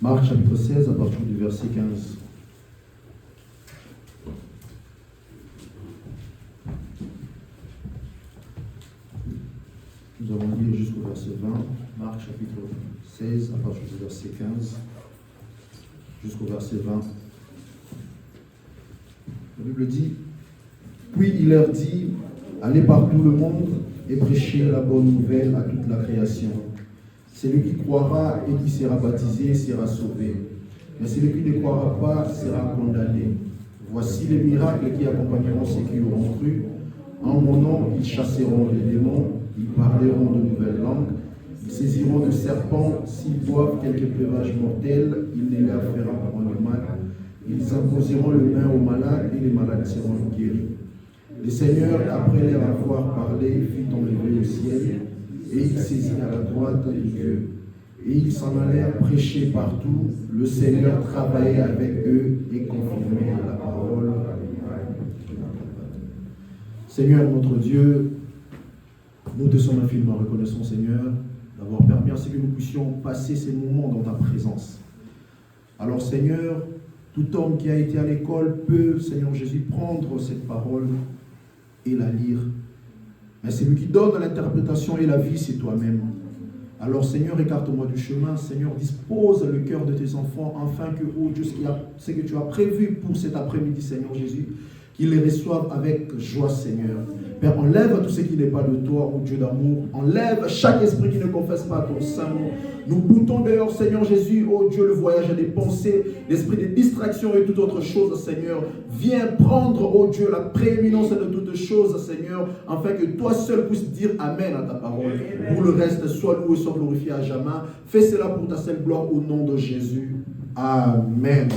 Marc chapitre 16 à partir du verset 15. Nous allons lire jusqu'au verset 20. Marc chapitre 16 à partir du verset 15 jusqu'au verset 20. La Bible dit: puis il leur dit, allez par tout le monde et prêchez la bonne nouvelle à toute la création. Celui qui croira et qui sera baptisé sera sauvé, mais celui qui ne croira pas sera condamné. Voici les miracles qui accompagneront ceux qui auront cru. En mon nom, ils chasseront les démons, ils parleront de nouvelles langues, ils saisiront de serpents, s'ils boivent quelques breuvages mortels, il ne leur fera point de mal. Ils imposeront les mains aux malades et les malades seront guéris. Le Seigneur, après leur avoir parlé, fit enlever au ciel, et il saisit à la droite de Dieu. Et ils s'en allèrent prêcher partout. Le Seigneur travaillait avec eux et confirmait la parole. Seigneur notre Dieu, nous te sommes infiniment reconnaissants, Seigneur, d'avoir permis à ce que nous puissions passer ces moments dans ta présence. Alors Seigneur, tout homme qui a été à l'école peut, Seigneur Jésus, prendre cette parole et la lire. Mais celui qui donne l'interprétation et la vie, c'est toi-même. Alors Seigneur, écarte-moi du chemin. Seigneur, dispose le cœur de tes enfants, afin que, oh Dieu, ce que tu as prévu pour cet après-midi, Seigneur Jésus, qu'ils les reçoivent avec joie, Seigneur. Père, enlève tout ce qui n'est pas de toi, ô Dieu d'amour. Enlève chaque esprit qui ne confesse pas ton saint nom. Nous boutons dehors, Seigneur Jésus, ô Dieu, le voyage des pensées, l'esprit de distraction et toute autre chose, Seigneur. Viens prendre, ô Dieu, la prééminence de toutes choses, Seigneur, afin que toi seul puisses dire Amen à ta parole. Pour le reste, sois loué, sois glorifié à jamais. Fais cela pour ta seule gloire au nom de Jésus. Amen.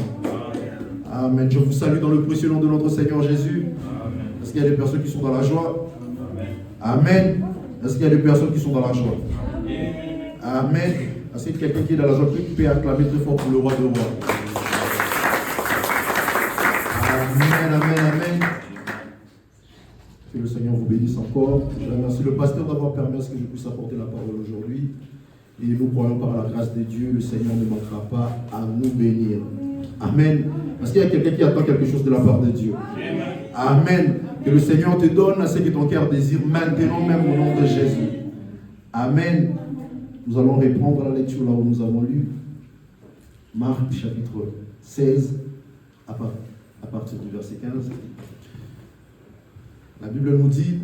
Amen. Je vous salue dans le précieux nom de notre Seigneur Jésus. Est-ce qu'il y a des personnes qui sont dans la joie? Amen. Est-ce qu'il y a des personnes qui sont dans la joie? Amen. Est-ce qu'il y a quelqu'un qui est dans la joie? Qui peut acclamer très fort pour le roi de rois? Amen, amen, amen. Que le Seigneur vous bénisse encore. Je remercie le pasteur d'avoir permis à ce que je puisse apporter la parole aujourd'hui. Et nous croyons par la grâce de Dieu, le Seigneur ne manquera pas à nous bénir. Amen. Est-ce qu'il y a quelqu'un qui attend quelque chose de la part de Dieu? Amen. Que le Seigneur te donne ce que ton cœur désire maintenant même au nom de Jésus. Amen. Nous allons reprendre la lecture là où nous avons lu. Marc chapitre 16 à partir du verset 15. La Bible nous dit,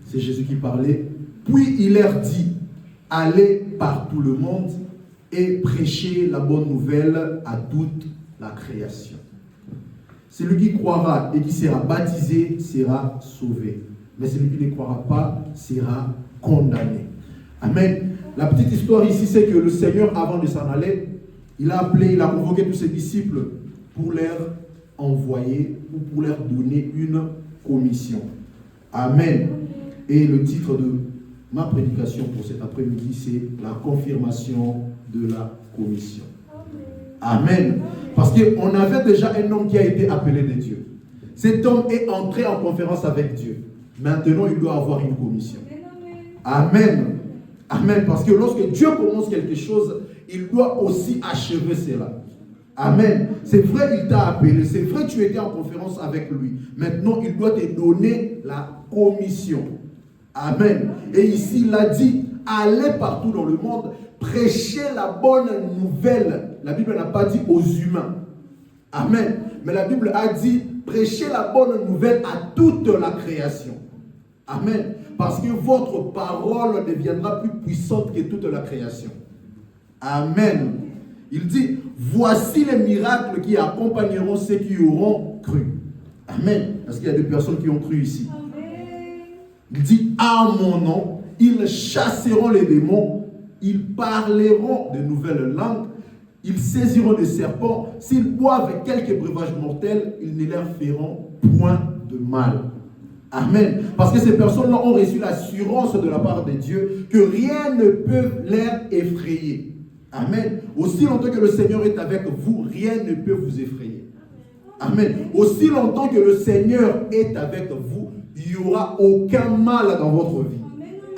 c'est Jésus qui parlait, puis il leur dit, allez par tout le monde et prêchez la bonne nouvelle à toute la création. Celui qui croira et qui sera baptisé sera sauvé. Mais celui qui ne croira pas sera condamné. Amen. La petite histoire ici, c'est que le Seigneur, avant de s'en aller, il a convoqué tous ses disciples pour leur envoyer ou pour leur donner une commission. Amen. Et le titre de ma prédication pour cet après-midi, c'est la confirmation de la commission. Amen. Parce qu'on avait déjà un homme qui a été appelé de Dieu. Cet homme est entré en conférence avec Dieu. Maintenant, il doit avoir une commission. Amen. Amen. Parce que lorsque Dieu commence quelque chose, il doit aussi achever cela. Amen. C'est vrai, il t'a appelé. C'est vrai, tu étais en conférence avec lui. Maintenant, il doit te donner la commission. Amen. Et ici, il a dit, allez partout dans le monde, prêchez la bonne nouvelle. La Bible n'a pas dit aux humains. Amen. Mais la Bible a dit, prêchez la bonne nouvelle à toute la création. Amen. Parce que votre parole deviendra plus puissante que toute la création. Amen. Il dit, voici les miracles qui accompagneront ceux qui auront cru. Amen. Est-ce qu'il y a des personnes qui ont cru ici? Il dit, à mon nom, ils chasseront les démons, ils parleront de nouvelles langues, ils saisiront des serpents, s'ils boivent quelques breuvages mortels, ils ne leur feront point de mal. Amen. Parce que ces personnes-là ont reçu l'assurance de la part de Dieu que rien ne peut leur effrayer. Amen. Aussi longtemps que le Seigneur est avec vous, rien ne peut vous effrayer. Amen. Aussi longtemps que le Seigneur est avec vous, il n'y aura aucun mal dans votre vie.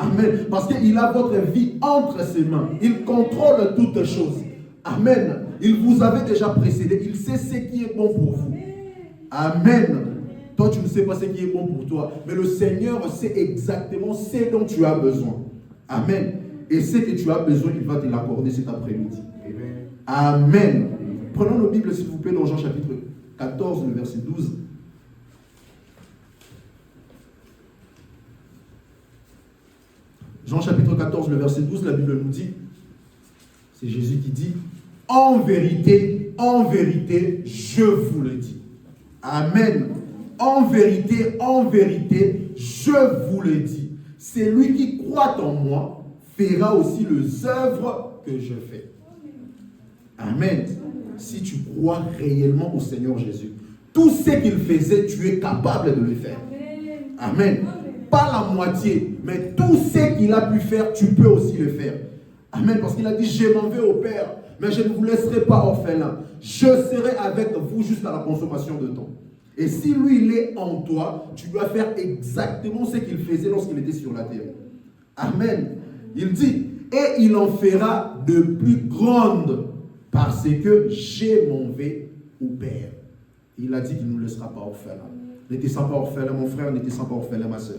Amen. Parce qu'il a votre vie entre ses mains. Il contrôle toutes choses. Amen. Il vous avait déjà précédé. Il sait ce qui est bon pour vous. Amen. Toi, tu ne sais pas ce qui est bon pour toi. Mais le Seigneur sait exactement ce dont tu as besoin. Amen. Et ce que tu as besoin, il va te l'accorder cet après-midi. Amen. Prenons nos Bibles, s'il vous plaît, dans Jean chapitre 14, le verset 12. Jean chapitre 14, le verset 12, la Bible nous dit, c'est Jésus qui dit, en vérité, je vous le dis. Amen. En vérité, je vous le dis. Celui qui croit en moi fera aussi les œuvres que je fais. Amen. Si tu crois réellement au Seigneur Jésus, tout ce qu'il faisait, tu es capable de le faire. Amen. Pas la moitié, mais tout ce qu'il a pu faire, tu peux aussi le faire. Amen. Parce qu'il a dit, je m'en vais au Père, mais je ne vous laisserai pas orphelin. Je serai avec vous jusqu'à la consommation de temps. Et si lui, il est en toi, tu dois faire exactement ce qu'il faisait lorsqu'il était sur la terre. Amen. Il dit, et il en fera de plus grandes, parce que je m'en vais au Père. Il a dit qu'il ne nous laissera pas orphelins. Ne te sens pas orphelin, mon frère, ne te sens pas orphelin, ma soeur.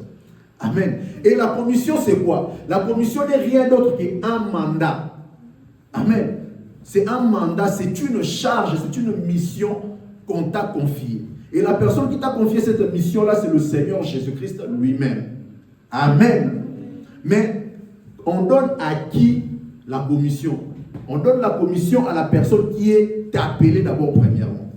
Amen. Et la commission, c'est quoi? La commission n'est rien d'autre qu'un mandat. Amen. C'est un mandat, c'est une charge, c'est une mission qu'on t'a confiée. Et la personne qui t'a confié cette mission-là, c'est le Seigneur Jésus-Christ lui-même. Amen. Mais on donne à qui la commission? On donne la commission à la personne qui est appelée d'abord premièrement.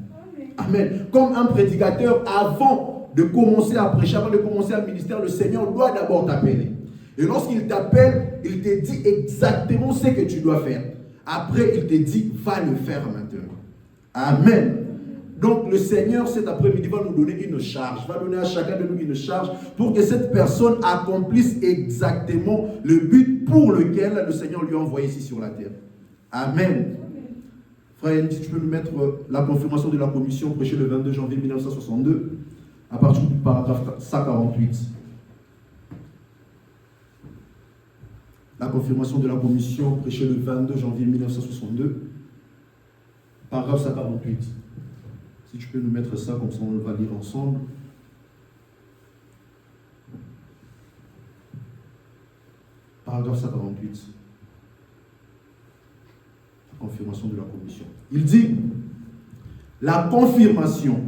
Amen. Comme un prédicateur, avant de commencer à prêcher, avant de commencer à ministère, le Seigneur doit d'abord t'appeler. Et lorsqu'il t'appelle, il te dit exactement ce que tu dois faire. Après, il te dit, va le faire maintenant. Amen. Donc, le Seigneur, cet après-midi, va nous donner une charge, va donner à chacun de nous une charge pour que cette personne accomplisse exactement le but pour lequel le Seigneur lui a envoyé ici sur la terre. Amen. Frère Yannick, tu peux nous mettre la confirmation de la commission prêchée le 22 janvier 1962 à partir du paragraphe 148. La confirmation de la commission prêchée le 22 janvier 1962, paragraphe 148. Si tu peux nous mettre ça, comme ça on va lire ensemble. Paragraphe 148. La confirmation de la commission. Il dit, la confirmation,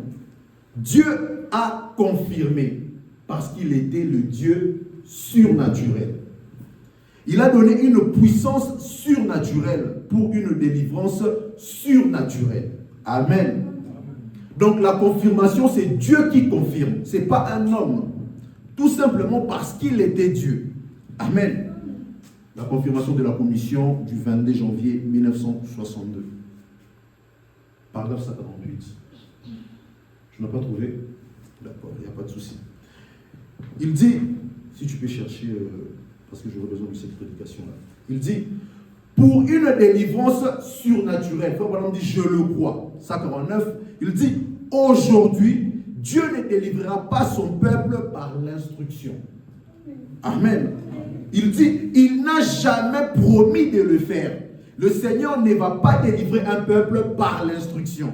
Dieu a confirmé parce qu'il était le Dieu surnaturel. Il a donné une puissance surnaturelle pour une délivrance surnaturelle. Amen. Donc la confirmation, c'est Dieu qui confirme. Ce n'est pas un homme. Tout simplement parce qu'il était Dieu. Amen. La confirmation de la commission du 22 janvier 1962. Paragraphe 148. Tu n'as pas trouvé? D'accord, il n'y a pas de souci. Il dit, si tu peux chercher, parce que j'aurais besoin de cette prédication-là. Il dit, pour une délivrance surnaturelle, Frère Branham dit, je le crois. 149, il dit, aujourd'hui, Dieu ne délivrera pas son peuple par l'instruction. Amen. Il dit, il n'a jamais promis de le faire. Le Seigneur ne va pas délivrer un peuple par l'instruction.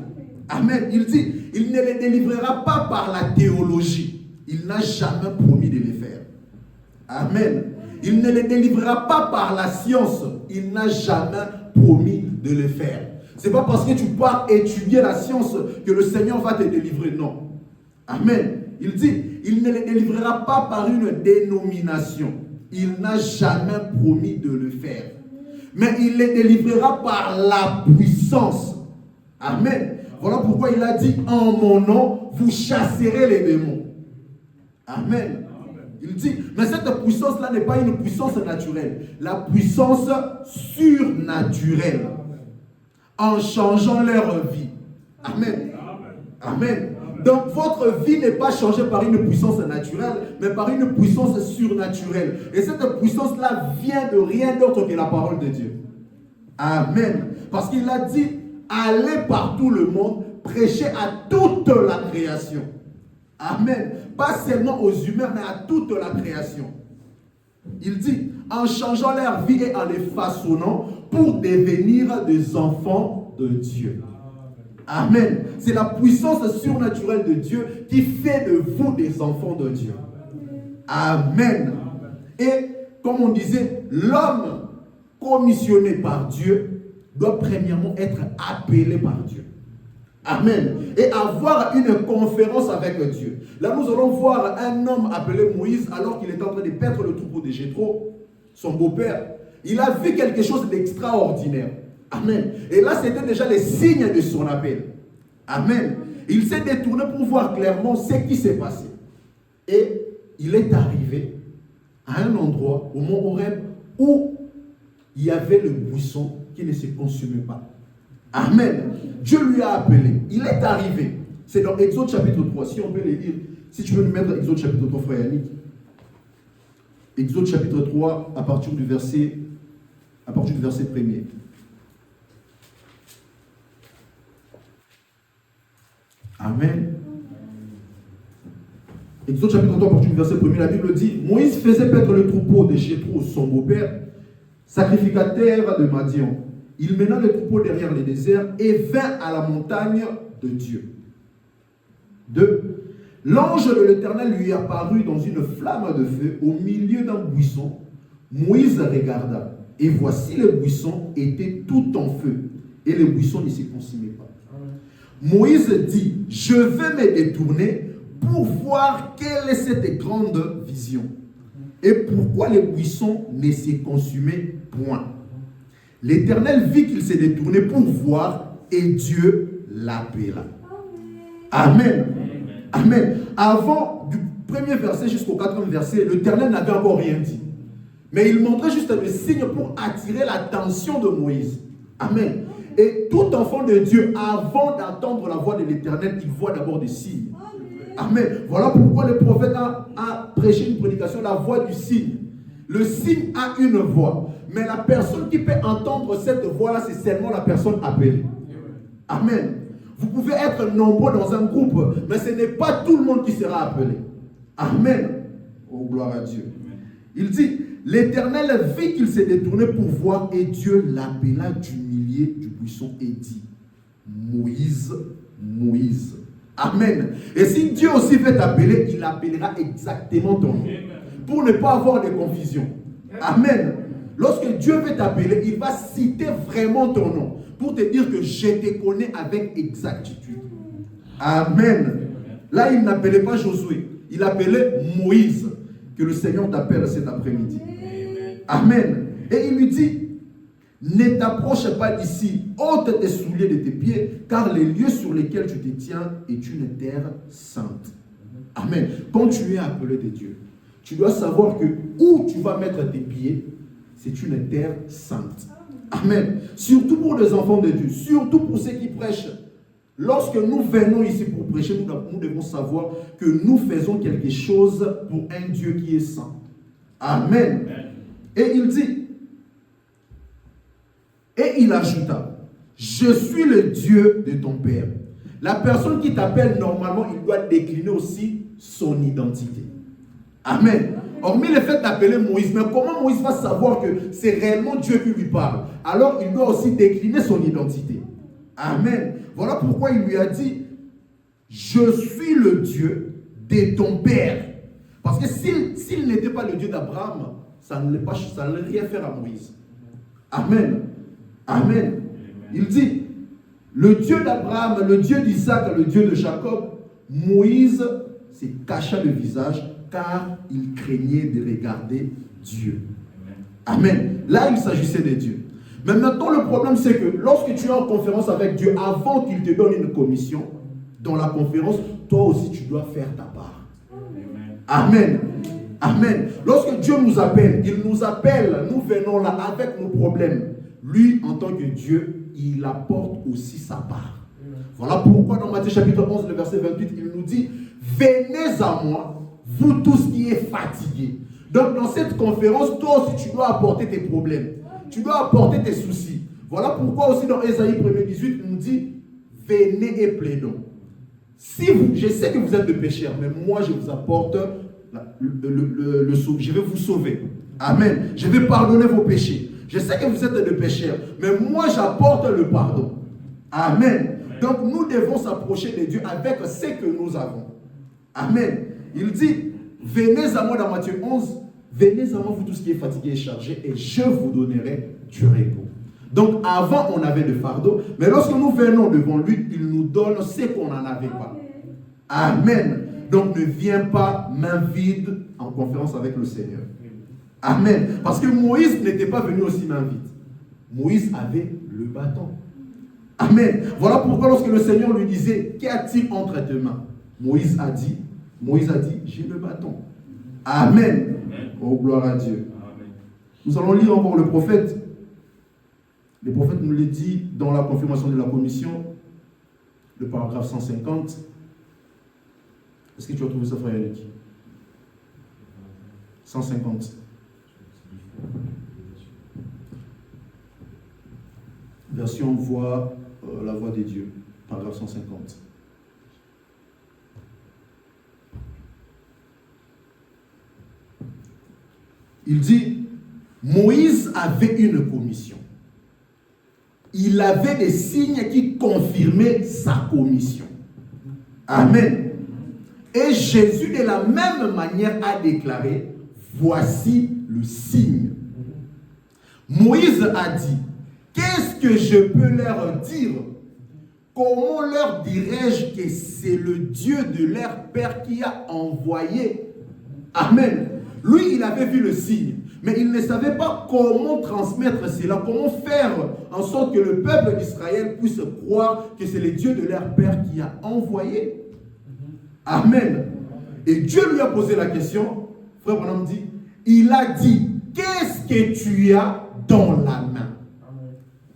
Amen. Il dit, il ne les délivrera pas par la théologie. Il n'a jamais promis de le faire. Amen. Il ne les délivrera pas par la science. Il n'a jamais promis de le faire. Ce n'est pas parce que tu pars étudier la science que le Seigneur va te délivrer. Non. Amen. Il dit, il ne les délivrera pas par une dénomination. Il n'a jamais promis de le faire. Mais il les délivrera par la puissance. Amen. Voilà pourquoi il a dit, en mon nom, vous chasserez les démons. Amen. Il dit, mais cette puissance-là n'est pas une puissance naturelle. La puissance surnaturelle. En changeant leur vie. Amen. Amen. Donc votre vie n'est pas changée par une puissance naturelle, mais par une puissance surnaturelle. Et cette puissance-là vient de rien d'autre que la parole de Dieu. Amen. Parce qu'il a dit, allez par tout le monde, prêchez à toute la création. Amen. Pas seulement aux humains, mais à toute la création. Il dit, en changeant leur vie et en les façonnant pour devenir des enfants de Dieu. Amen. C'est la puissance surnaturelle de Dieu qui fait de vous des enfants de Dieu. Amen. Et comme on disait, l'homme commissionné par Dieu doit premièrement être appelé par Dieu. Amen. Et avoir une conférence avec Dieu. Là, nous allons voir un homme appelé Moïse alors qu'il est en train de paître le troupeau de Jéthro, son beau-père. Il a vu quelque chose d'extraordinaire. Amen. Et là, c'était déjà les signes de son appel. Amen. Il s'est détourné pour voir clairement ce qui s'est passé. Et il est arrivé à un endroit, au mont Horeb, où il y avait le buisson qui ne se consumait pas. Amen. Dieu lui a appelé. Il est arrivé. C'est dans Exode chapitre 3. Si on peut les lire. Si tu veux nous mettre Exode chapitre 3, frère Yannick. Exode chapitre 3, à partir du verset 1er. Amen. Exode chapitre 3, à partir du verset 1er, la Bible dit: Moïse faisait paître le troupeau de Jéthro, son beau-père, sacrificateur de Madian. Il mena le troupeau derrière les déserts et vint à la montagne de Dieu. 2. L'ange de l'Éternel lui apparut dans une flamme de feu au milieu d'un buisson. Moïse regarda, et voici le buisson était tout en feu, et le buisson ne se consumait pas. Moïse dit: je vais me détourner pour voir quelle est cette grande vision, et pourquoi le buisson ne se consumait point. L'Éternel vit qu'il s'est détourné pour voir, et Dieu l'appela. Amen. Amen. Avant du premier verset jusqu'au quatrième verset, l'Éternel n'avait encore rien dit. Mais il montrait juste le signe pour attirer l'attention de Moïse. Amen. Et tout enfant de Dieu, avant d'entendre la voix de l'Éternel, il voit d'abord des signes. Amen. Voilà pourquoi le prophète a prêché une prédication, la voix du signe. Le signe a une voix. Mais la personne qui peut entendre cette voix-là, c'est seulement la personne appelée. Amen. Vous pouvez être nombreux dans un groupe, mais ce n'est pas tout le monde qui sera appelé. Amen. Oh, gloire à Dieu. Il dit: l'Éternel vit qu'il s'est détourné pour voir, et Dieu l'appela du milieu du buisson et dit: Moïse, Moïse. Amen. Et si Dieu aussi veut t'appeler, il appellera exactement ton nom. Pour ne pas avoir de confusion. Amen. Lorsque Dieu veut t'appeler, il va citer vraiment ton nom pour te dire que je te connais avec exactitude. Amen. Là, il n'appelait pas Josué, il appelait Moïse, que le Seigneur t'appelle cet après-midi. Amen. Et il lui dit: ne t'approche pas d'ici, ôte tes souliers de tes pieds, car les lieux sur lesquels tu te tiens est une terre sainte. Amen. Quand tu es appelé de Dieu, tu dois savoir que où tu vas mettre tes pieds, c'est une terre sainte. Amen. Surtout pour les enfants de Dieu, surtout pour ceux qui prêchent. Lorsque nous venons ici pour prêcher, nous devons savoir que nous faisons quelque chose pour un Dieu qui est saint. Amen. Et il dit, et il ajouta: je suis le Dieu de ton père. La personne qui t'appelle, normalement, il doit décliner aussi son identité. Amen. Hormis le fait d'appeler Moïse, mais comment Moïse va savoir que c'est réellement Dieu qui lui parle? Alors il doit aussi décliner son identité. Amen. Voilà pourquoi il lui a dit: je suis le Dieu de ton père. Parce que s'il n'était pas le Dieu d'Abraham, ça n'allait rien faire à Moïse. Amen. Amen. Il dit: le Dieu d'Abraham, le Dieu d'Isaac, le Dieu de Jacob. Moïse se cacha le visage car il craignait de regarder Dieu. Amen. Là, il s'agissait de Dieu. Mais maintenant, le problème, c'est que lorsque tu es en conférence avec Dieu, avant qu'il te donne une commission, dans la conférence, toi aussi, tu dois faire ta part. Amen. Amen. Lorsque Dieu nous appelle, nous venons là avec nos problèmes. Lui, en tant que Dieu, il apporte aussi sa part. Voilà pourquoi dans Matthieu chapitre 11, le verset 28, il nous dit: venez à moi, vous tous qui êtes fatigués. Donc dans cette conférence, toi aussi tu dois apporter tes problèmes. Tu dois apporter tes soucis. Voilà pourquoi aussi dans Ésaïe 1:18, il nous dit: venez et plaidons. Je sais que vous êtes des pécheurs, mais moi je vous apporte le sauve. Je vais vous sauver. Amen. Je vais pardonner vos péchés. Je sais que vous êtes des pécheurs, mais moi j'apporte le pardon. Amen. Donc nous devons s'approcher de Dieu avec ce que nous avons. Amen. Il dit, venez à moi dans Matthieu 11, venez à moi vous tous qui êtes fatigués et chargés et je vous donnerai du repos. Donc avant on avait le fardeau, mais lorsque nous venons devant lui, il nous donne ce qu'on n'en avait pas. Amen. Donc ne viens pas main vide en conférence avec le Seigneur. Amen. Parce que Moïse n'était pas venu aussi main vide. Moïse avait le bâton. Amen. Voilà pourquoi lorsque le Seigneur lui disait, qu'y a-t-il entre tes mains? Moïse a dit, j'ai le bâton. Amen. Oh, gloire à Dieu. Amen. Nous allons lire encore le prophète. Le prophète nous l'a dit dans la confirmation de la commission, le paragraphe 150. Est-ce que tu as trouvé ça, frère Yannick? 150. Version voix, la voix des dieux, paragraphe 150. Il dit, Moïse avait une commission. Il avait des signes qui confirmaient sa commission. Amen. Et Jésus, de la même manière, a déclaré, voici le signe. Moïse a dit, qu'est-ce que je peux leur dire? Comment leur dirais-je que c'est le Dieu de leur Père qui a envoyé? Amen. Lui, il avait vu le signe, mais il ne savait pas comment transmettre cela, comment faire en sorte que le peuple d'Israël puisse croire que c'est le Dieu de leur Père qui a envoyé. Amen. Et Dieu lui a posé la question, frère Branham dit, il a dit, qu'est-ce que tu as dans la main?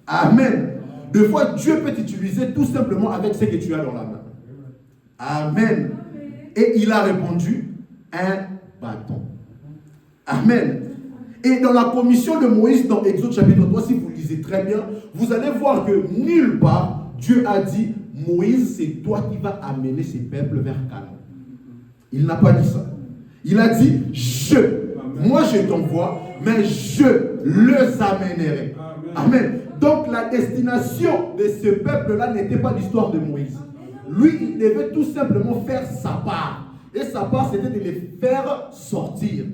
Amen. Des fois, Dieu peut t'utiliser tout simplement avec ce que tu as dans la main. Amen. Et il a répondu, un bâton. Amen. Et dans la commission de Moïse, dans Exode chapitre 3, si vous lisez très bien, vous allez voir que nulle part, Dieu a dit, Moïse, c'est toi qui vas amener ces peuples vers Canaan. Il n'a pas dit ça. Il a dit, moi je t'envoie, mais je les amènerai. Amen. Donc la destination de ce peuple-là n'était pas l'histoire de Moïse. Lui, il devait tout simplement faire sa part. Et sa part, c'était de les faire sortir.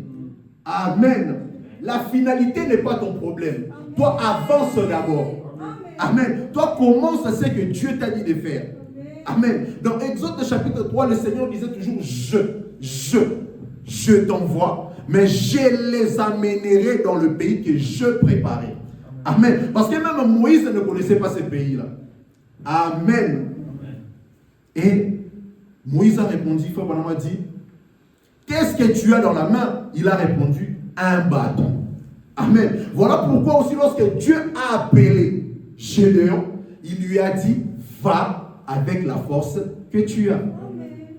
Amen. La finalité n'est pas ton problème. Toi, avance d'abord. Amen. Toi, commence à ce que Dieu t'a dit de faire. Amen. Dans Exode chapitre 3, le Seigneur disait toujours, je t'envoie, mais je les amènerai dans le pays que je préparais. Amen. Parce que même Moïse ne connaissait pas ce pays-là. Amen. Et Moïse a répondu, frère Branham a dit, qu'est-ce que tu as dans la main? Il a répondu, un bâton. Amen. Voilà pourquoi aussi lorsque Dieu a appelé Gédéon, il lui a dit, va avec la force que tu as.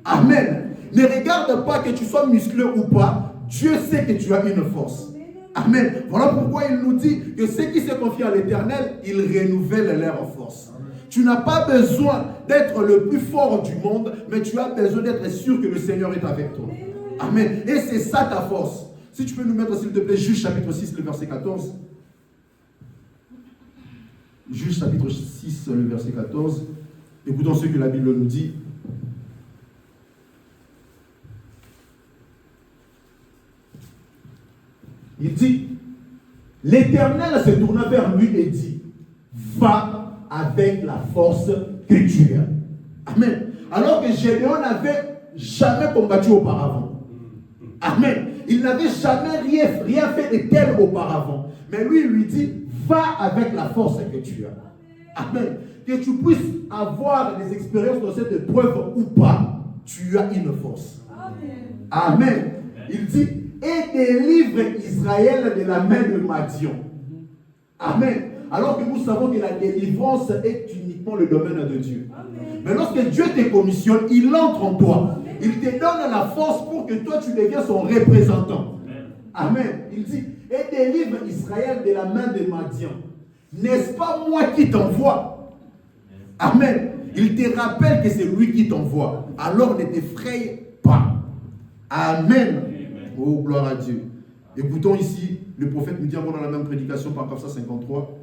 Amen. Ne regarde pas que tu sois musclé ou pas, Dieu sait que tu as une force. Amen. Voilà pourquoi il nous dit que ceux qui se confient à l'Éternel, ils renouvellent leur force. Tu n'as pas besoin d'être le plus fort du monde, mais tu as besoin d'être sûr que le Seigneur est avec toi. Amen. Et c'est ça ta force. Si tu peux nous mettre, s'il te plaît, Juge chapitre 6, le verset 14. Juge chapitre 6, le verset 14. Écoutons ce que la Bible nous dit. Il dit, l'Éternel se tourna vers lui et dit, va avec la force que tu as. Amen. Alors que Gédéon n'avait jamais combattu auparavant. Amen. Il n'avait jamais rien fait de tel auparavant. Mais lui, il lui dit, va avec la force que tu as. Amen. Que tu puisses avoir des expériences dans cette épreuve ou pas, tu as une force. Amen. Amen. Il dit, et délivre Israël de la main de Madian. Amen. Alors que nous savons que la délivrance est uniquement le domaine de Dieu. Amen. Mais lorsque Dieu te commissionne, il entre en toi. Amen. Il te donne la force pour que toi tu deviens son représentant. Amen. Amen. Il dit, et délivre Israël de la main de Madian. N'est-ce pas moi qui t'envoie? Amen. Il te rappelle que c'est lui qui t'envoie. Alors ne t'effraie pas. Amen. Oh, gloire à Dieu. Écoutons ici, le prophète nous dit encore dans la même prédication, paragraphe 153.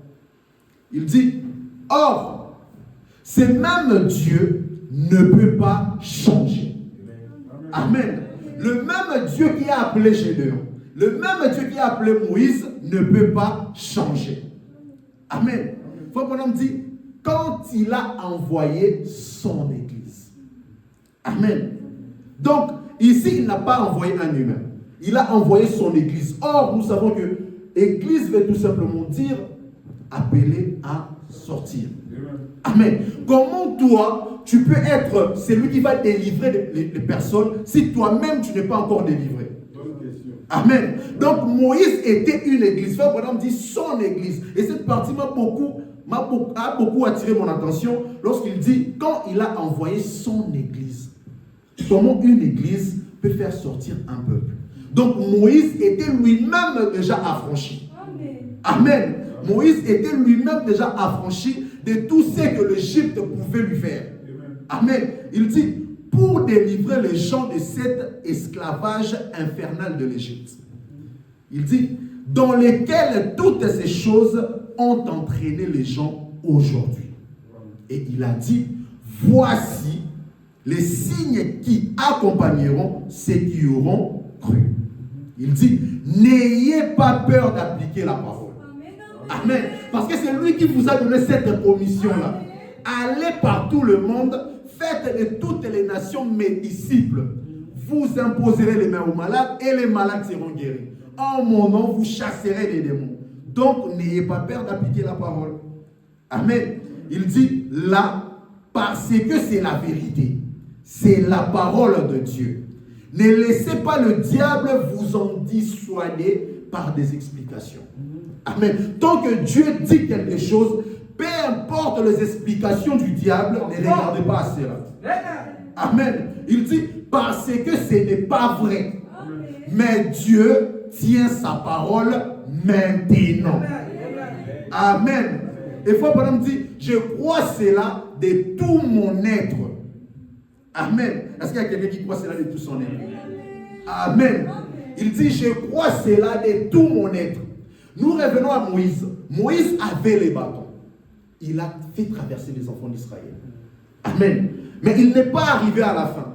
Il dit, or, Ce même Dieu ne peut pas changer. Amen. Le même Dieu qui a appelé Gédéon, le même Dieu qui a appelé Moïse ne peut pas changer. Amen. Il faut qu'on dise, quand il a envoyé son Église. Amen. Donc, ici, il n'a pas envoyé un humain. Il a envoyé son Église. Or, nous savons que Église veut tout simplement dire appeler à sortir. Amen. Comment toi, tu peux être celui qui va délivrer les personnes si toi-même tu n'es pas encore délivré? Amen. Donc Moïse était une église. Frère Branham dit son église. Et cette partie a beaucoup attiré mon attention lorsqu'il dit quand il a envoyé son église. Comment une église peut faire sortir un peuple. Donc Moïse était lui-même déjà affranchi. Amen. Moïse était lui-même déjà affranchi de tout ce que l'Égypte pouvait lui faire. Amen. Il dit, pour délivrer les gens de cet esclavage infernal de l'Égypte. Il dit, dans lesquels toutes ces choses ont entraîné les gens aujourd'hui. Et il a dit, voici les signes qui accompagneront ceux qui auront cru. Il dit, n'ayez pas peur d'appliquer la parole. Amen. Parce que c'est lui qui vous a donné cette commission-là. Allez par tout le monde, faites de toutes les nations mes disciples. Vous imposerez les mains aux malades et les malades seront guéris. En mon nom, vous chasserez les démons. Donc, n'ayez pas peur d'appliquer la parole. Amen. Il dit là, parce que c'est la vérité. C'est la parole de Dieu. Ne laissez pas le diable vous en dissuader par des explications. Amen. Tant que Dieu dit quelque chose, peu importe les explications du diable, ne regardez pas à cela. Amen. Il dit parce que ce n'est pas vrai. Mais Dieu tient sa parole maintenant. Amen. Et fois Branham dit, je crois cela de tout mon être. Amen. Est-ce qu'il y a quelqu'un qui croit cela de tout son être? Amen. Il dit, je crois cela de tout mon être. Nous revenons à Moïse. Moïse avait les bâtons. Il a fait traverser les enfants d'Israël. Amen. Mais il n'est pas arrivé à la fin.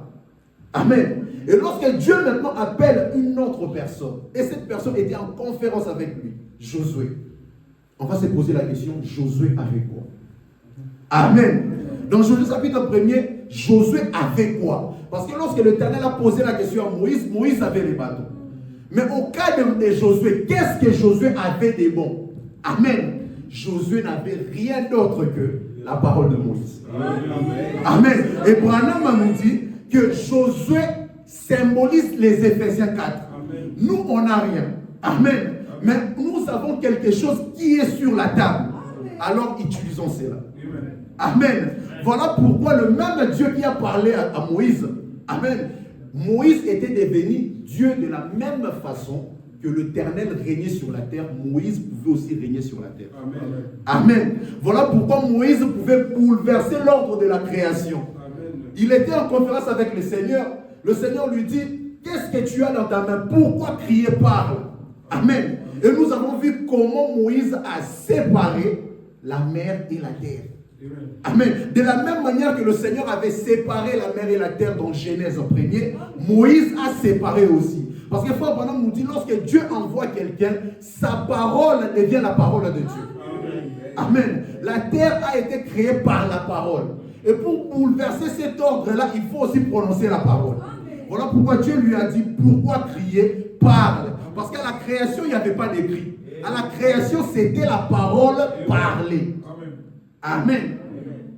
Amen. Et lorsque Dieu maintenant appelle une autre personne, et cette personne était en conférence avec lui, Josué, on va se poser la question, Josué avait quoi? Amen. Dans Josué chapitre 1er, Josué avait quoi? Parce que lorsque l'Éternel a posé la question à Moïse, Moïse avait les bâtons. Mais au cas de Josué, qu'est-ce que Josué avait de bon? Amen. Josué n'avait rien d'autre que la parole de Moïse. Amen. Et Branham nous dit que Josué symbolise les Éphésiens 4. Amen. Nous, on n'a rien. Amen. Mais nous avons quelque chose qui est sur la table. Alors, utilisons cela. Amen. Voilà pourquoi le même Dieu qui a parlé à Moïse, Amen, Moïse était devenu Dieu de la même façon que l'Éternel régnait sur la terre. Moïse pouvait aussi régner sur la terre. Amen. Amen. Voilà pourquoi Moïse pouvait bouleverser l'ordre de la création. Amen. Il était en conférence avec le Seigneur. Le Seigneur lui dit, qu'est-ce que tu as dans ta main? Pourquoi crier parle? Amen. Et nous avons vu comment Moïse a séparé la mer et la terre. Amen. De la même manière que le Seigneur avait séparé la mer et la terre dans Genèse 1er, Moïse a séparé aussi. Parce que Frère Branham nous dit, lorsque Dieu envoie quelqu'un, sa parole devient la parole de Dieu. Amen. La terre a été créée par la parole. Et pour bouleverser cet ordre-là, il faut aussi prononcer la parole. Voilà pourquoi Dieu lui a dit, pourquoi crier? Parle. Parce qu'à la création, il n'y avait pas d'écrit. À la création, c'était la parole parlée. Amen.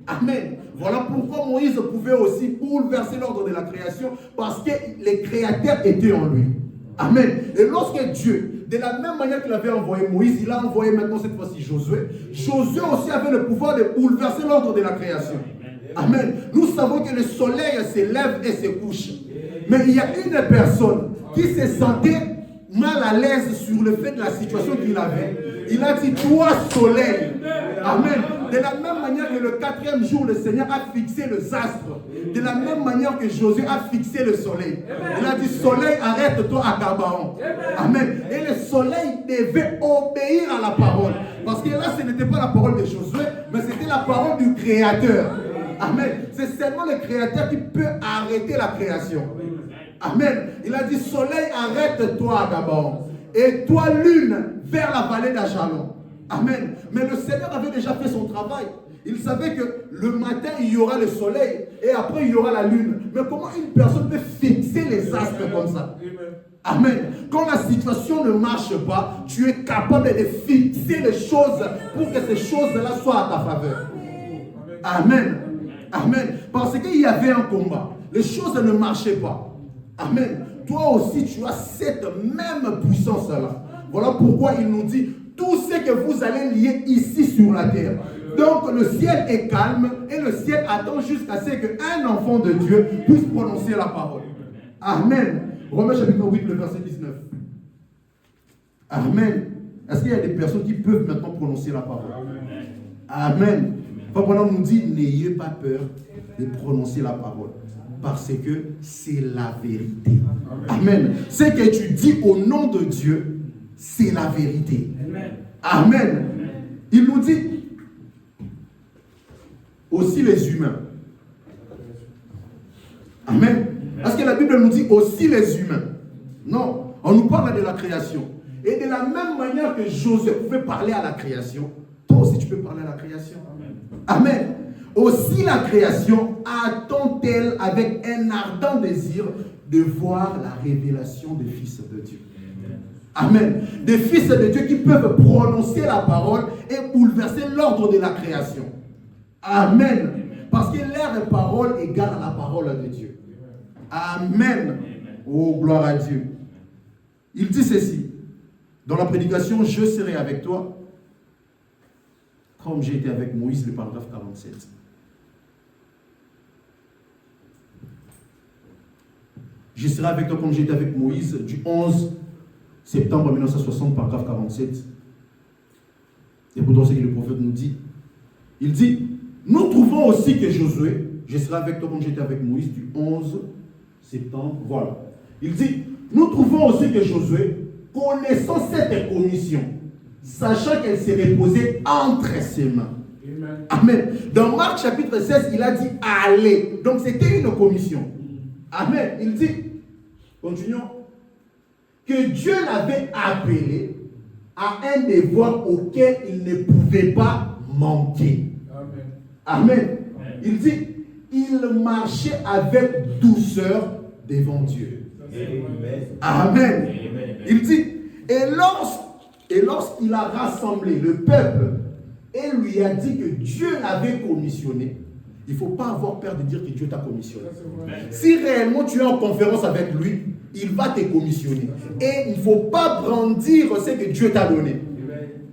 Amen. Voilà pourquoi Moïse pouvait aussi bouleverser l'ordre de la création, parce que les créateurs étaient en lui. Amen. Et lorsque Dieu, de la même manière qu'il avait envoyé Moïse, il a envoyé maintenant cette fois-ci Josué. Josué aussi avait le pouvoir de bouleverser l'ordre de la création. Amen. Nous savons que le soleil se lève et se couche. Mais il y a une personne qui se sentait mal à l'aise sur le fait de la situation qu'il avait. Il a dit, toi soleil. Amen. De la même manière que le 4e jour, le Seigneur a fixé les astres. De la même manière que Josué a fixé le soleil. Il a dit, soleil, arrête-toi à Gabaon. Amen. Et le soleil devait obéir à la parole. Parce que là, ce n'était pas la parole de Josué, mais c'était la parole du Créateur. Amen. C'est seulement le Créateur qui peut arrêter la création. Amen. Il a dit, soleil, arrête-toi d'abord. Et toi, lune, vers la vallée d'Ajalon. Amen. Mais le Seigneur avait déjà fait son travail. Il savait que le matin, il y aura le soleil et après, il y aura la lune. Mais comment une personne peut fixer les astres comme ça? Amen. Quand la situation ne marche pas, tu es capable de fixer les choses pour que ces choses-là soient à ta faveur. Amen. Amen. Parce qu'il y avait un combat. Les choses ne marchaient pas. Amen. Toi aussi, tu as cette même puissance-là. Voilà pourquoi il nous dit tout ce que vous allez lier ici sur la terre. Donc le ciel est calme et le ciel attend jusqu'à ce qu'un enfant de Dieu puisse prononcer la parole. Amen. Romains chapitre 8, le verset 19. Amen. Est-ce qu'il y a des personnes qui peuvent maintenant prononcer la parole? Amen. Papa nous dit, n'ayez pas peur de prononcer la parole. Parce que c'est la vérité. Amen. Ce que tu dis au nom de Dieu, c'est la vérité. Amen. Il nous dit aussi les humains. Amen. Parce que la Bible nous dit aussi les humains. Non, on nous parle de la création. Et de la même manière que Josué pouvait parler à la création, toi aussi tu peux parler à la création. Amen. Aussi la création attend-elle avec un ardent désir de voir la révélation des fils de Dieu. Amen. Des fils de Dieu qui peuvent prononcer la parole et bouleverser l'ordre de la création. Amen. Parce que leur parole égale à la parole de Dieu. Amen. Oh, gloire à Dieu. Il dit ceci. Dans la prédication, je serai avec toi comme j'ai été avec Moïse, le paragraphe 47. Je serai avec toi comme j'ai été avec Moïse du 11 septembre 1960, paragraphe 47. Et pourtant, ce que le prophète nous dit. Il dit, nous trouvons aussi que Josué, je serai avec toi comme j'étais avec Moïse du 11 septembre. Voilà. Il dit, nous trouvons aussi que Josué, connaissant cette commission, sachant qu'elle s'est reposée entre ses mains. Amen. Amen. Dans Marc chapitre 16, il a dit allez. Donc c'était une commission. Amen. Il dit, continuons, que Dieu l'avait appelé à un devoir auquel il ne pouvait pas manquer. Amen. Amen. Il dit, il marchait avec douceur devant Dieu. Amen. Il dit, et lorsqu'il a rassemblé le peuple et lui a dit que Dieu l'avait commissionné, il ne faut pas avoir peur de dire que Dieu t'a commissionné. Si réellement tu es en conférence avec lui, il va te commissionner. Et il ne faut pas brandir ce que Dieu t'a donné.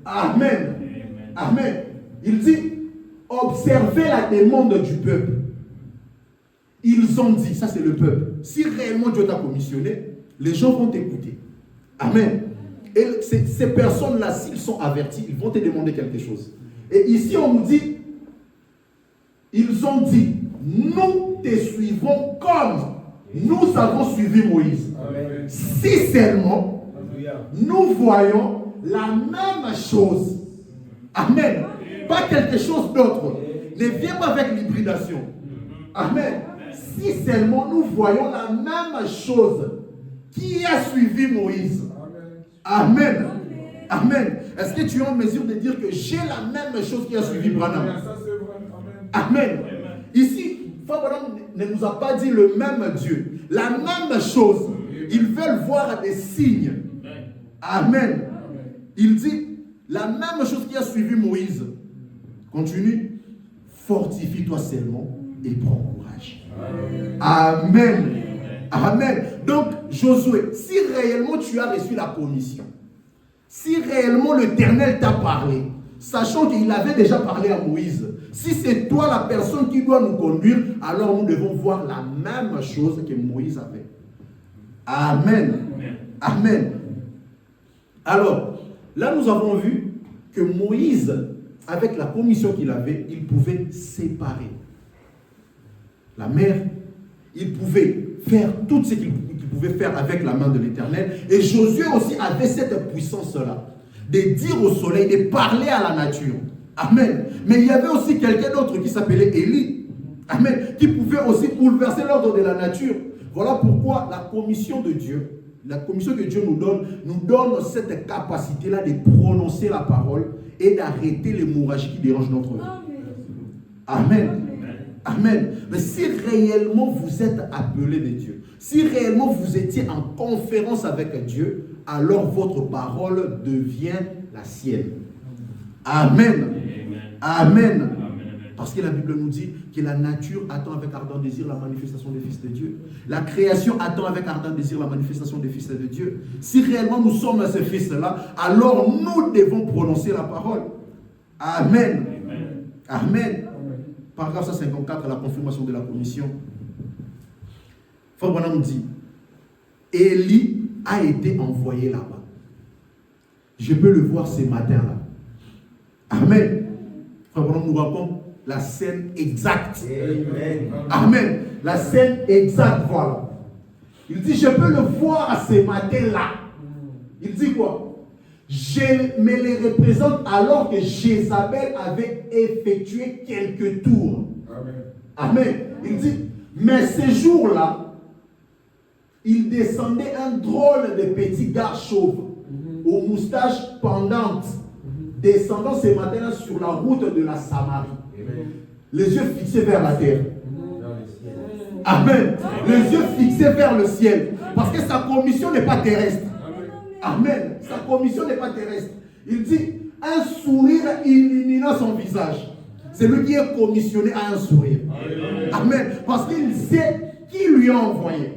Amen. Amen. Il dit, observez la demande du peuple. Ils ont dit, ça c'est le peuple, si réellement Dieu t'a commissionné, les gens vont t'écouter. Amen. Et ces personnes-là, s'ils sont avertis, ils vont te demander quelque chose. Et ici, on nous dit, ils ont dit, nous te suivons comme nous avons suivi Moïse. Amen. Si seulement nous voyons la même chose. Amen. Pas quelque chose d'autre. Ne viens pas avec l'hybridation. Amen. Si seulement nous voyons la même chose qui a suivi Moïse. Amen. Amen. Est-ce que tu es en mesure de dire que j'ai la même chose qui a suivi Branham? Amen. Ici, Branham ne nous a pas dit le même Dieu. La même chose. Ils veulent voir des signes. Amen. Il dit la même chose qui a suivi Moïse. Continue. Fortifie-toi seulement et prends courage. Amen. Amen. Donc, Josué, si réellement tu as reçu la commission, si réellement l'Éternel t'a parlé, sachant qu'il avait déjà parlé à Moïse, si c'est toi la personne qui doit nous conduire, alors nous devons voir la même chose que Moïse avait. Amen. Amen. Alors, là nous avons vu que Moïse, avec la commission qu'il avait, il pouvait séparer la mer, il pouvait faire tout ce qu'il pouvait faire avec la main de l'Éternel. Et Josué aussi avait cette puissance-là, de dire au soleil, de parler à la nature. Amen. Mais il y avait aussi quelqu'un d'autre qui s'appelait Élie. Amen. Qui pouvait aussi bouleverser l'ordre de la nature. Voilà pourquoi la commission de Dieu, la commission que Dieu nous donne cette capacité-là de prononcer la parole et d'arrêter l'hémorragie qui dérange notre vie. Amen. Amen. Mais si réellement vous êtes appelé de Dieu, si réellement vous étiez en conférence avec Dieu, alors votre parole devient la sienne. Amen. Amen. Parce que la Bible nous dit que la nature attend avec ardent désir la manifestation des fils de Dieu. La création attend avec ardent désir la manifestation des fils de Dieu. Si réellement nous sommes ces fils-là, alors nous devons prononcer la parole. Amen. Amen. Paragraphe 154, la confirmation de la commission. Frère Branham nous dit, Élie a été envoyé là-bas. Je peux le voir ce matin-là. Amen. Frère Branham nous raconte la scène exacte. Amen. Amen. La scène exacte, voilà. Il dit, je peux le voir à ce matin-là. Il dit quoi? Je me les représente alors que Jézabel avait effectué quelques tours. Amen. Amen. Il dit, mais ce jour-là, il descendait un drôle de petit gars chauve, aux moustaches pendantes, descendant ce matin-là sur la route de la Samarie. Amen. Les yeux fixés vers la terre. Amen. Les yeux fixés vers le ciel. Parce que sa commission n'est pas terrestre. Amen. Sa commission n'est pas terrestre. Il dit, un sourire illuminant son visage. C'est lui qui est commissionné à un sourire. Amen. Parce qu'il sait qui lui a envoyé.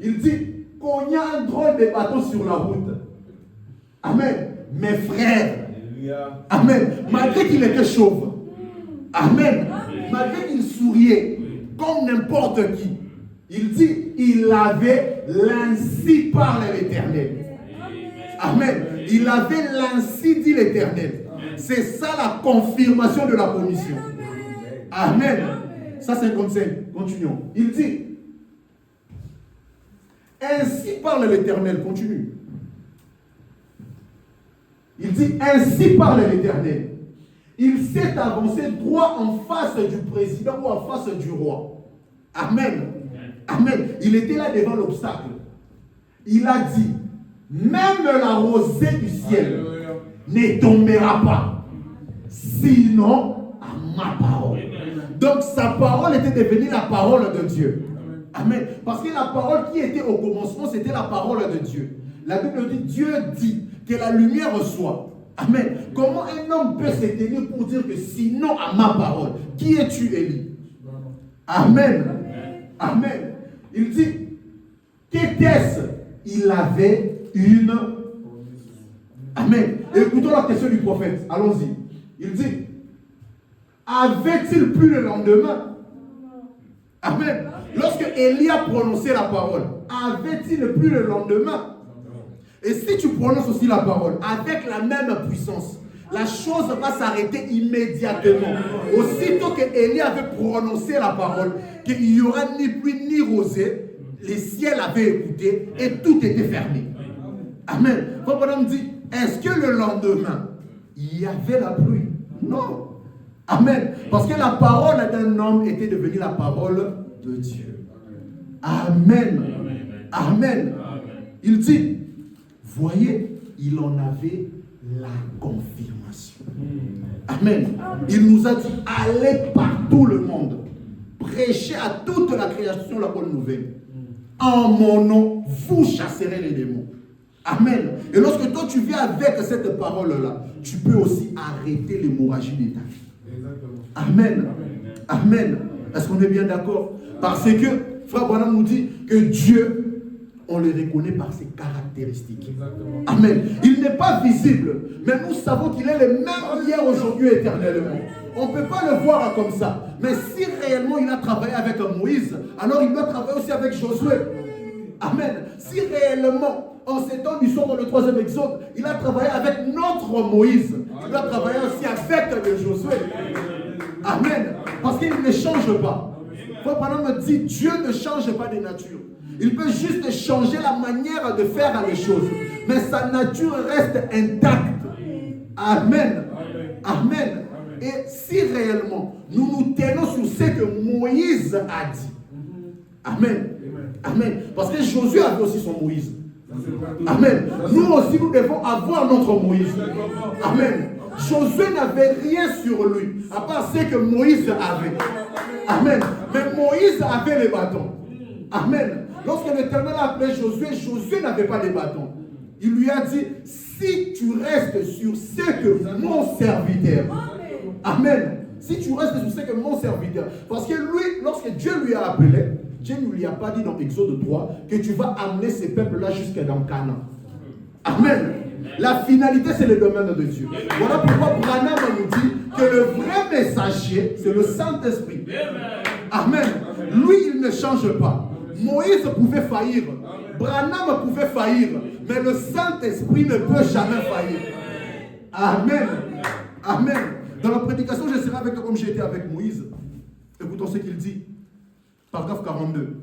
Il dit, qu'on y a un drôle de bateau sur la route. Amen. Mes frères. Amen. Malgré qu'il était chauve. Amen. Malgré qu'il souriait comme n'importe qui. Il dit, il avait l'ainsi parle l'Éternel. Amen. Il avait l'ainsi dit l'Éternel. C'est ça la confirmation de la commission. Amen. Ça 55. Continuons. Il dit, ainsi parle l'Éternel. Continue. Il dit, ainsi parle l'Éternel. Il s'est avancé droit en face du président ou en face du roi. Amen. Amen. Il était là devant l'obstacle. Il a dit, même la rosée du ciel ne tombera pas, sinon à ma parole. Donc sa parole était devenue la parole de Dieu. Amen. Parce que la parole qui était au commencement, c'était la parole de Dieu. La Bible dit, Dieu dit que la lumière soit. Amen. Comment un homme peut se tenir pour dire que sinon à ma parole? Qui es-tu, Élie? Amen. Amen. Il dit, qu'était-ce? Il avait une... Amen. Écoutons la question du prophète. Allons-y. Il dit, avait-il pu le lendemain? Amen. Lorsque Élie a prononcé la parole, avait-il pu le lendemain? Et si tu prononces aussi la parole avec la même puissance, la chose va s'arrêter immédiatement. Aussitôt que Élie avait prononcé la parole, qu'il n'y aura ni pluie ni rosée, les ciels avaient écouté et tout était fermé. Amen. Votre bonhomme dit, est-ce que le lendemain, il y avait la pluie? Non. Amen. Parce que la parole d'un homme était devenue la parole de Dieu. Amen. Amen. Il dit, voyez, il en avait la confirmation. Amen. Il nous a dit, allez par tout le monde, prêchez à toute la création la bonne nouvelle. En mon nom, vous chasserez les démons. Amen. Et lorsque toi tu viens avec cette parole-là, tu peux aussi arrêter l'hémorragie de ta vie. Amen. Amen. Est-ce qu'on est bien d'accord? Parce que Frère Branham nous dit que Dieu, on le reconnaît par ses caractéristiques. Exactement. Amen. Il n'est pas visible, mais nous savons qu'il est le même hier, aujourd'hui, éternellement. On ne peut pas le voir comme ça. Mais si réellement il a travaillé avec Moïse, alors il doit travailler aussi avec Josué. Amen. Si réellement, en ces temps du soir dans le 3e exode, il a travaillé avec notre Moïse, il doit travailler aussi avec le Josué. Amen. Parce qu'il ne change pas. Frère Branham me dit, Dieu ne change pas de nature. Il peut juste changer la manière de faire les choses. Mais sa nature reste intacte. Amen. Amen. Et si réellement nous nous tenons sur ce que Moïse a dit. Amen. Amen. Parce que Josué avait aussi son Moïse. Amen. Nous aussi, nous devons avoir notre Moïse. Amen. Josué n'avait rien sur lui, à part ce que Moïse avait. Amen. Mais Moïse avait les bâtons. Amen. Lorsque l'Éternel a appelé Josué, Josué n'avait pas de bâtons. Il lui a dit, si tu restes sur ce que mon serviteur. Amen. Si tu restes sur ce que mon serviteur. Parce que lui, lorsque Dieu lui a appelé, Dieu ne lui a pas dit dans Exode 3 que tu vas amener ces peuples-là jusqu'à dans Canaan. Amen. La finalité, c'est le domaine de Dieu. Voilà pourquoi Branham nous dit que le vrai messager, c'est le Saint-Esprit. Amen. Lui, il ne change pas. Moïse pouvait faillir. Branham pouvait faillir. Mais le Saint-Esprit ne peut jamais faillir. Amen. Amen. Dans la prédication, je serai avec toi comme j'ai été avec Moïse. Écoutons ce qu'il dit. Paragraphe 42.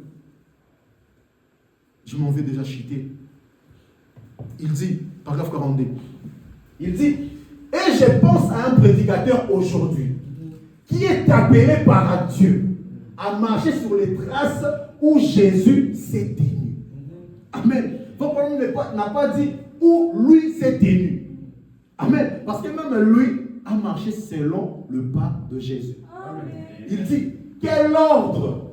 Je m'en vais déjà chuter. Il dit, paragraphe 42. Il dit, et je pense à un prédicateur aujourd'hui qui est appelé par Dieu à marcher sur les traces où Jésus s'est tenu. Amen. Votre problème n'a pas dit où lui s'est tenu. Amen. Parce que même lui a marché selon le pas de Jésus. Amen. Il dit, quel ordre?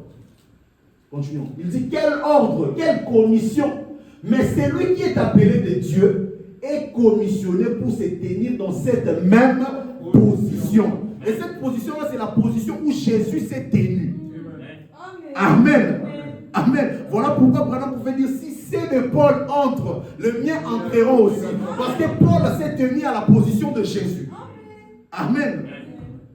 Continuons. Il dit, quel ordre, quelle commission? Mais celui qui est appelé de Dieu est commissionné pour se tenir dans cette même position. Et cette position-là, c'est la position où Jésus s'est tenu. Amen. Amen. Voilà pourquoi Branham pouvait dire, si c'est de Paul entre, le mien entrera aussi. Parce que Paul s'est tenu à la position de Jésus. Amen.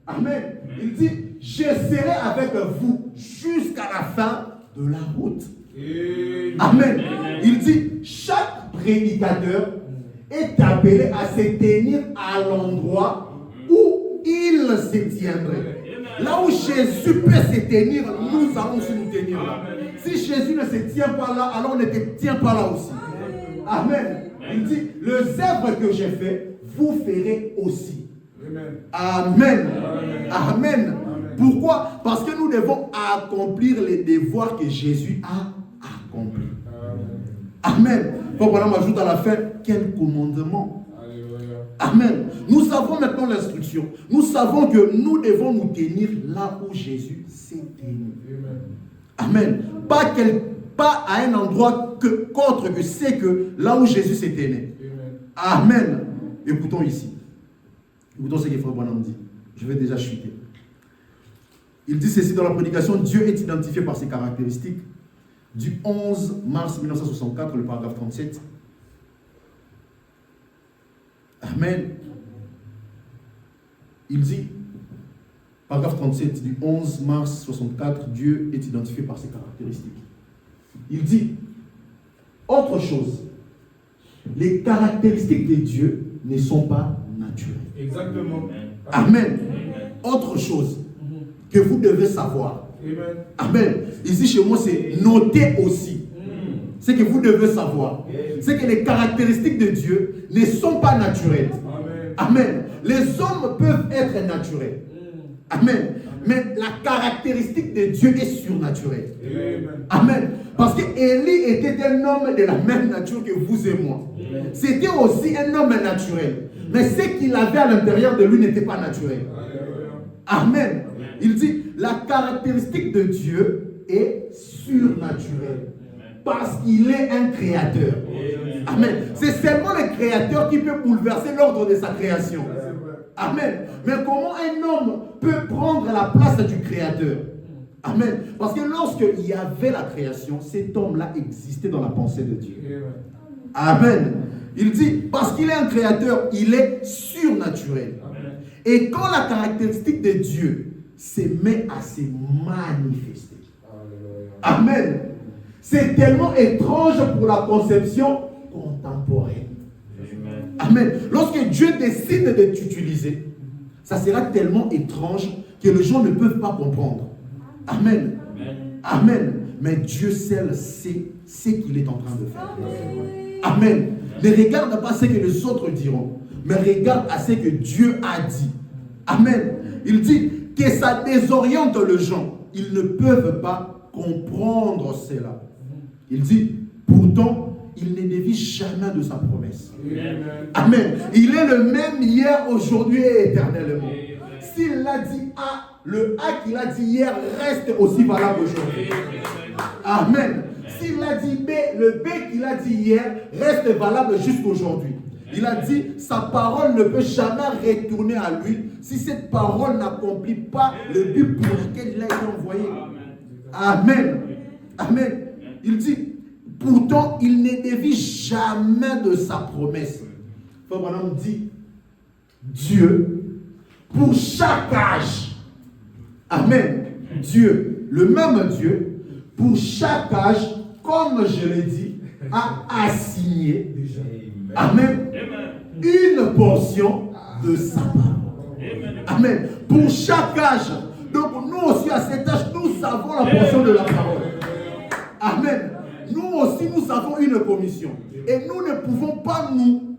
Amen. Il dit, je serai avec vous jusqu'à la fin de la route. Amen. Il dit, chaque prédicateur est appelé à se tenir à l'endroit où il se tiendrait. Là où Jésus peut se tenir, nous allons aussi nous tenir là. Si Jésus ne se tient pas là, alors on ne te tient pas là aussi. Amen. Il dit, les œuvres que j'ai fait, vous ferez aussi. Amen. Amen. Pourquoi? Parce que nous devons accomplir les devoirs que Jésus a accomplis. Amen. Donc voilà, on ajoute à la fin, quel commandement. Amen. Nous avons maintenant l'instruction. Nous savons que nous devons nous tenir là où Jésus s'est tenu. Amen. Pas à un endroit qu'autre que c'est que là où Jésus s'est tenu. Amen. Écoutons ici. Écoutons ce que Frère Branham dit. Je vais déjà chuter. Il dit ceci dans la prédication, Dieu est identifié par ses caractéristiques. Du 11 mars 1964, le paragraphe 37. Amen. Il dit, paragraphe 37, du 11 mars 64, Dieu est identifié par ses caractéristiques. Il dit, autre chose, les caractéristiques de Dieu ne sont pas naturelles. Exactement. Amen. Autre chose que vous devez savoir. Amen. Amen. Ici chez moi, c'est noter aussi. Ce que vous devez savoir, c'est que les caractéristiques de Dieu ne sont pas naturelles. Amen. Amen. Les hommes peuvent être naturels. Amen. Mais la caractéristique de Dieu est surnaturelle. Amen. Parce que Élie était un homme de la même nature que vous et moi. C'était aussi un homme naturel. Mais ce qu'il avait à l'intérieur de lui n'était pas naturel. Amen. Il dit, la caractéristique de Dieu est surnaturelle. Parce qu'il est un créateur. Amen. C'est seulement le créateur qui peut bouleverser l'ordre de sa création. Amen. Mais comment un homme peut prendre la place du créateur? Amen. Parce que lorsqu'il y avait la création, cet homme-là existait dans la pensée de Dieu. Amen. Il dit, parce qu'il est un créateur, il est surnaturel. Amen. Et quand la caractéristique de Dieu se met à se manifester. Amen. C'est tellement étrange pour la conception contemporaine. Amen. Lorsque Dieu décide de t'utiliser, ça sera tellement étrange que les gens ne peuvent pas comprendre. Amen. Amen. Mais Dieu seul sait ce qu'il est en train de faire. Amen. Ne regarde pas ce que les autres diront, mais regarde à ce que Dieu a dit. Amen. Il dit que ça désoriente les gens. Ils ne peuvent pas comprendre cela. Il dit, pourtant, il ne dévie jamais de sa promesse. Amen. Il est le même hier, aujourd'hui et éternellement. S'il l'a dit A, le A qu'il a dit hier reste aussi valable aujourd'hui. Amen. S'il a dit B, le B qu'il a dit hier reste valable jusqu'aujourd'hui. Il a dit, sa parole ne peut jamais retourner à lui si cette parole n'accomplit pas le but pour lequel il a été envoyé. Amen. Amen. Il dit, pourtant, il ne dévie jamais de sa promesse. Frère Branham dit, Dieu, pour chaque âge, Amen, Dieu, le même Dieu, pour chaque âge, comme je l'ai dit, a assigné, Amen, une portion de sa parole. Amen. Pour chaque âge. Donc nous aussi à cet âge, nous avons la portion de la parole. Amen. Nous aussi, nous avons une commission. Et nous ne pouvons pas nous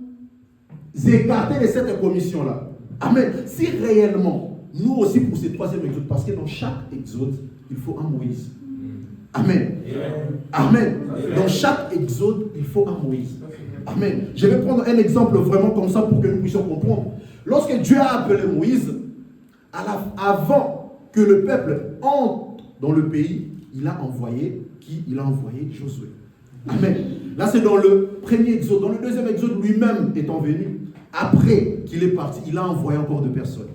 écarter de cette commission-là. Amen. Si réellement, nous aussi pour ce troisième exode, parce que dans chaque exode, il faut un Moïse. Amen. Amen. Dans chaque exode, il faut un Moïse. Amen. Je vais prendre un exemple vraiment comme ça pour que nous puissions comprendre. Lorsque Dieu a appelé Moïse, avant que le peuple entre dans le pays, il a envoyé qui? Il a envoyé Josué. Amen. Là, c'est dans le premier exode. Dans le deuxième exode, lui-même étant venu, après qu'il est parti, il a envoyé encore 2 personnes.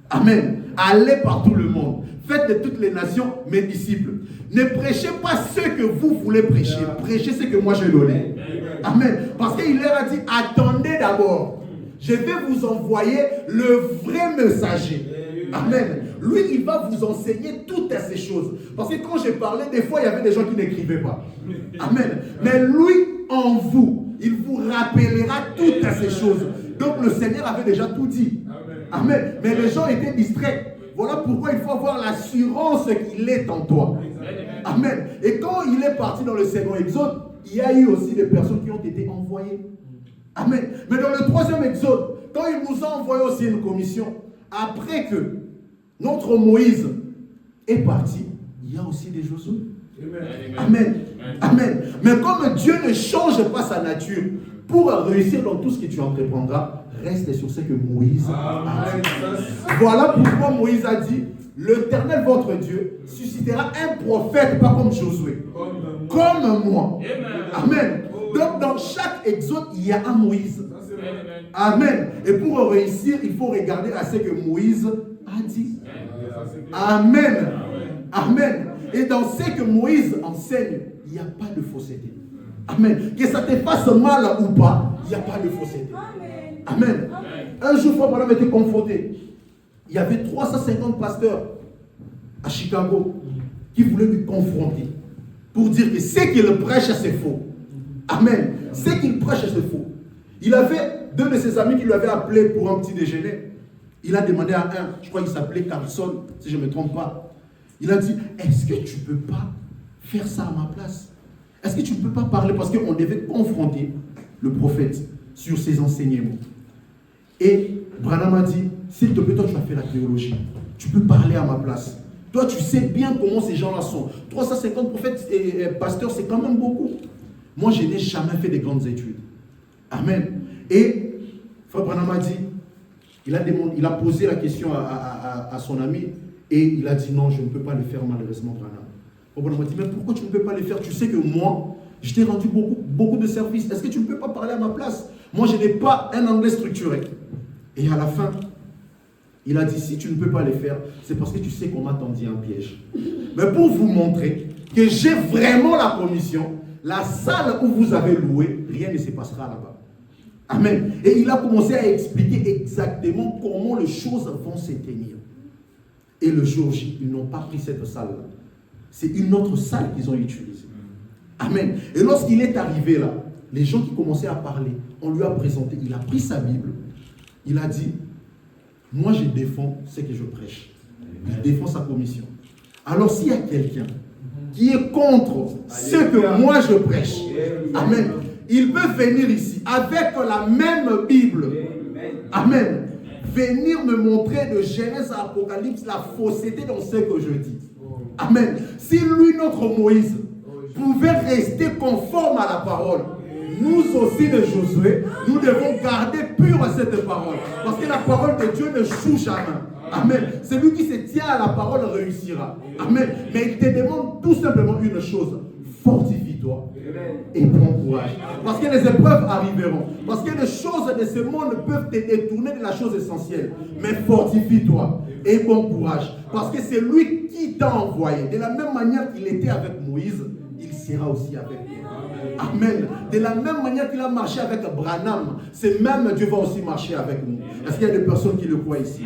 Amen. Allez par tout le monde. Faites de toutes les nations mes disciples. Ne prêchez pas ce que vous voulez prêcher. Prêchez ce que moi j'ai donné. Amen. Parce qu'il leur a dit, attendez d'abord. Je vais vous envoyer le vrai messager. Amen. Lui, il va vous enseigner toutes ces choses. Parce que quand j'ai parlé, des fois, il y avait des gens qui n'écrivaient pas. Amen. Mais lui, en vous, il vous rappellera toutes ces choses. Donc, le Seigneur avait déjà tout dit. Amen. Mais les gens étaient distraits. Voilà pourquoi il faut avoir l'assurance qu'il est en toi. Amen. Et quand il est parti dans le second exode, il y a eu aussi des personnes qui ont été envoyées. Amen. Mais dans le troisième exode, quand il nous a envoyé aussi une commission, après que notre Moïse est parti, il y a aussi des Josué. Amen. Amen. Mais comme Dieu ne change pas sa nature, pour réussir dans tout ce que tu entreprendras, reste sur ce que Moïse a dit. Voilà pourquoi Moïse a dit, l'Éternel votre Dieu suscitera un prophète, pas comme Josué, comme moi. Amen. Donc dans chaque exode, il y a un Moïse. Amen. Et pour réussir, il faut regarder à ce que Moïse a dit. Amen. Amen. Et dans ce que Moïse enseigne, il n'y a pas de fausseté. Amen. Que ça te fasse mal ou pas, il n'y a pas de fausseté. Amen. Un jour, Frère Branham était confronté. Il y avait 350 pasteurs à Chicago qui voulaient lui confronter pour dire que ce qu'il prêche, c'est faux. Amen. Ce qu'il prêche, c'est faux. Il avait 2 de ses amis qui lui avaient appelé pour un petit déjeuner. Il a demandé à un, je crois qu'il s'appelait Carlson, si je ne me trompe pas. Il a dit, est-ce que tu ne peux pas faire ça à ma place? Est-ce que tu ne peux pas parler? Parce qu'on devait confronter le prophète sur ses enseignements. Et Branham a dit, s'il te plaît, toi tu as fait la théologie. Tu peux parler à ma place. Toi tu sais bien comment ces gens-là sont. 350 prophètes et pasteurs, c'est quand même beaucoup. Moi je n'ai jamais fait de grandes études. Amen. Et Frère Branham a dit, il a posé la question à son ami et il a dit non, je ne peux pas le faire malheureusement, Branham. Frère Branham a dit, mais pourquoi tu ne peux pas le faire? Tu sais que moi, je t'ai rendu beaucoup de services. Est-ce que tu ne peux pas parler à ma place? Moi, je n'ai pas un anglais structuré. Et à la fin, il a dit, si tu ne peux pas le faire, c'est parce que tu sais qu'on m'a tendu un piège. Mais pour vous montrer que j'ai vraiment la commission, la salle où vous avez loué, rien ne se passera là-bas. Amen. Et il a commencé à expliquer exactement comment les choses vont se tenir. Et le jour J, ils n'ont pas pris cette salle-là. C'est une autre salle qu'ils ont utilisée. Amen. Et lorsqu'il est arrivé là, les gens qui commençaient à parler, on lui a présenté, il a pris sa Bible, il a dit, moi je défends ce que je prêche. Il défend sa commission. Alors s'il y a quelqu'un qui est contre ce que moi je prêche, amen, il peut venir ici avec la même Bible, amen, venir me montrer de Genèse à Apocalypse la fausseté dans ce que je dis. Amen. Si lui, notre Moïse, pouvait rester conforme à la parole, nous aussi de Josué, nous devons garder pure cette parole. Parce que la parole de Dieu ne joue jamais. Amen. Celui qui se tient à la parole réussira. Amen. Mais il te demande tout simplement une chose. Fortifie-toi et prends courage. Parce que les épreuves arriveront. Parce que les choses de ce monde peuvent te détourner de la chose essentielle. Mais fortifie-toi et bon courage. Parce que c'est lui qui t'a envoyé. De la même manière qu'il était avec Moïse, il sera aussi avec toi. Amen. De la même manière qu'il a marché avec Branham, c'est même Dieu va aussi marcher avec nous. Est-ce qu'il y a des personnes qui le croient ici?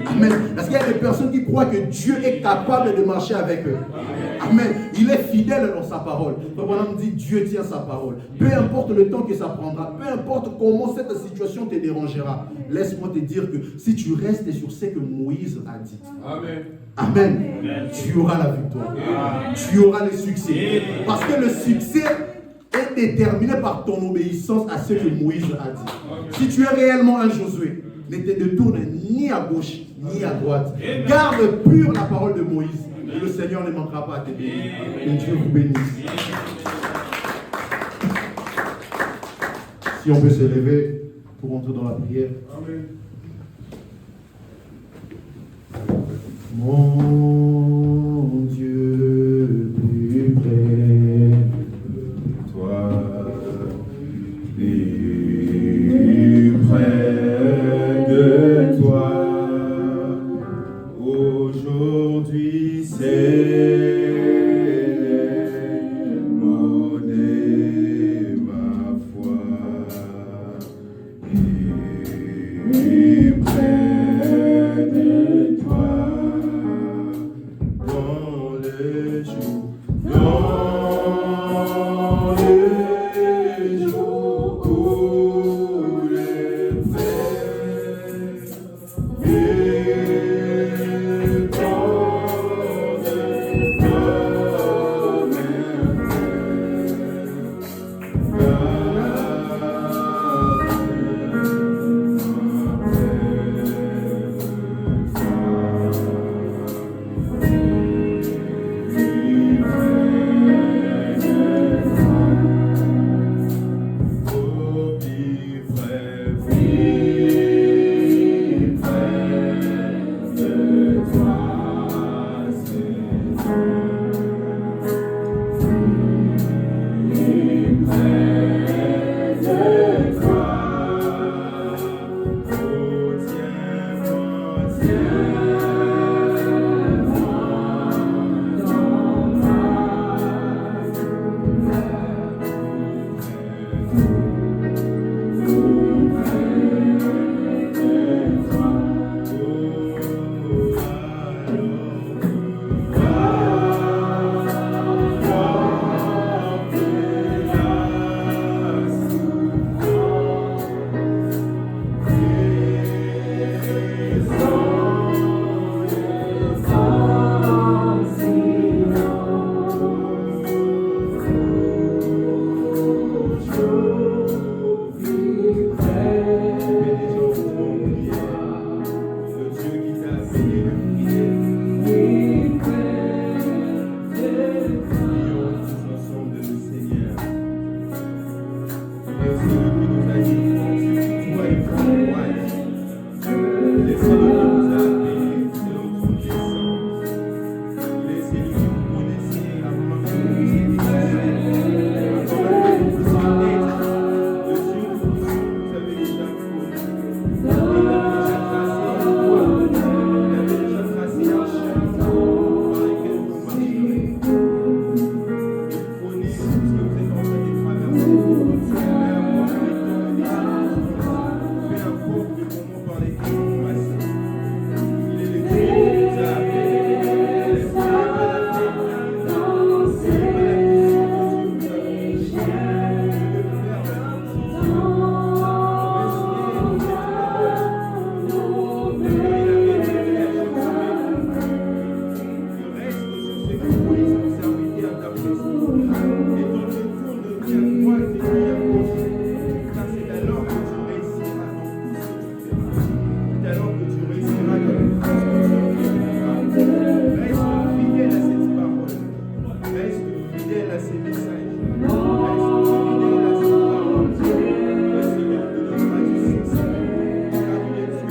Amen. Est-ce qu'il y a des personnes qui croient que Dieu est capable de marcher avec eux? Amen. Il est fidèle dans sa parole. Branham dit Dieu tient sa parole. Peu importe le temps que ça prendra, peu importe comment cette situation te dérangera, laisse-moi te dire que si tu restes sur ce que Moïse a dit, Amen. Amen. Tu auras la victoire. Tu auras le succès. Parce que le succès est déterminé par ton obéissance à ce que Moïse a dit. Si tu es réellement un Josué, ne te détourne ni à gauche ni à droite. Garde pure la parole de Moïse. Et le Seigneur ne manquera pas à te bénir. Que Dieu vous bénisse. Si on peut se lever pour entrer dans la prière. Amen. Mon Dieu plus près de toi, plus près de toi, aujourd'hui c'est monnaie ma foi, plus près de toi. Dans les jours où les frères et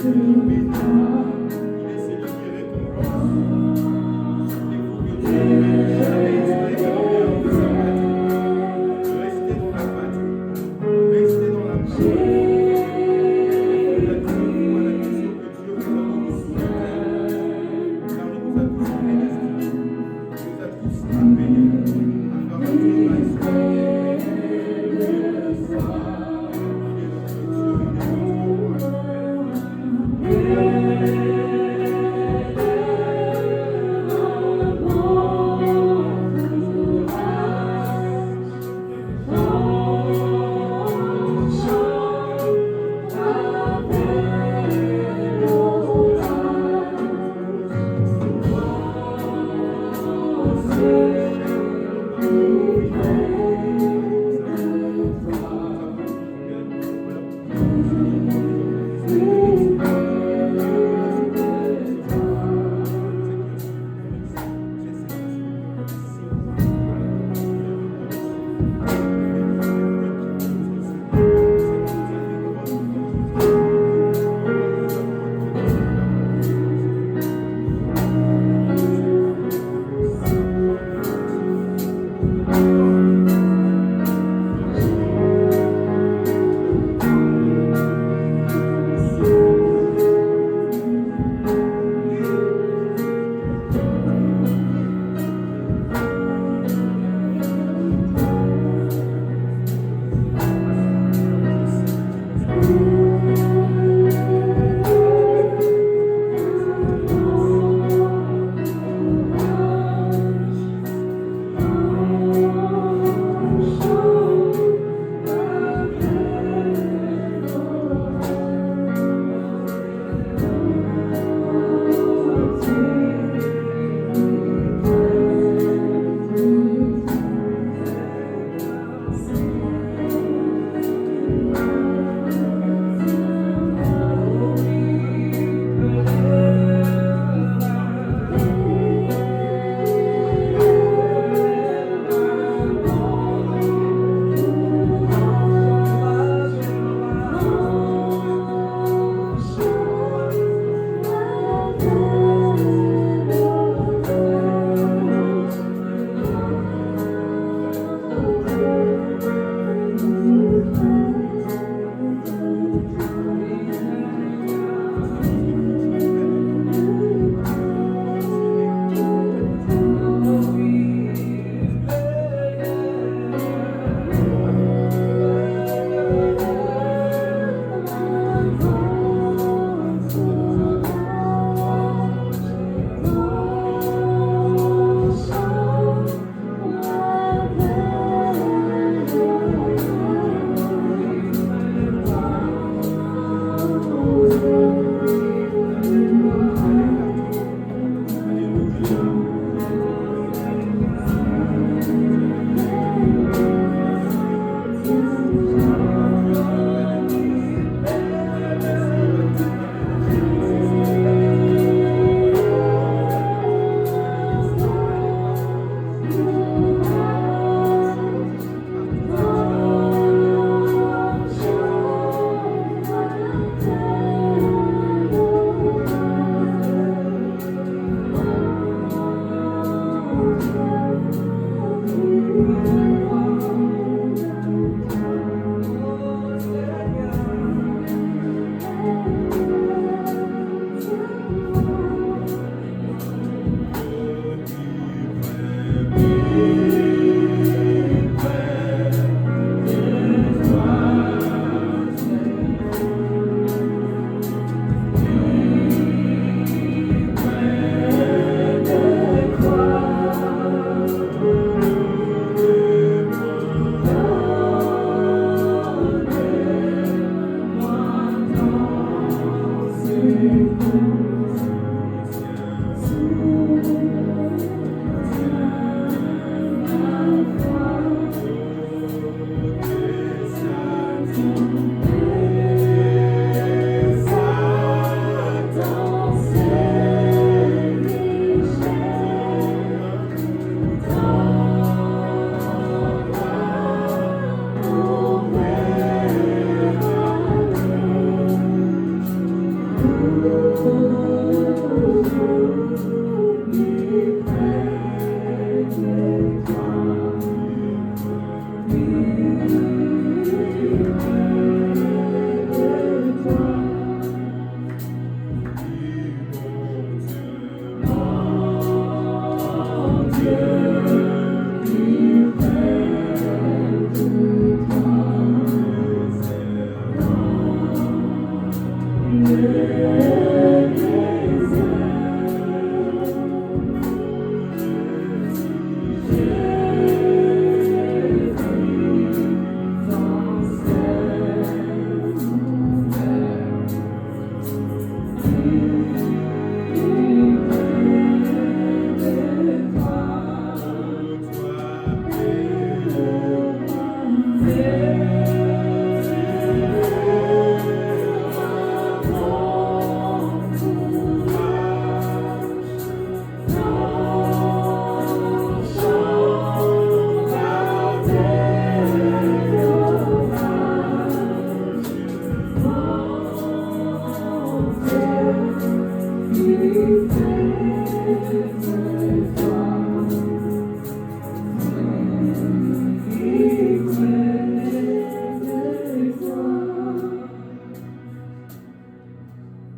Thank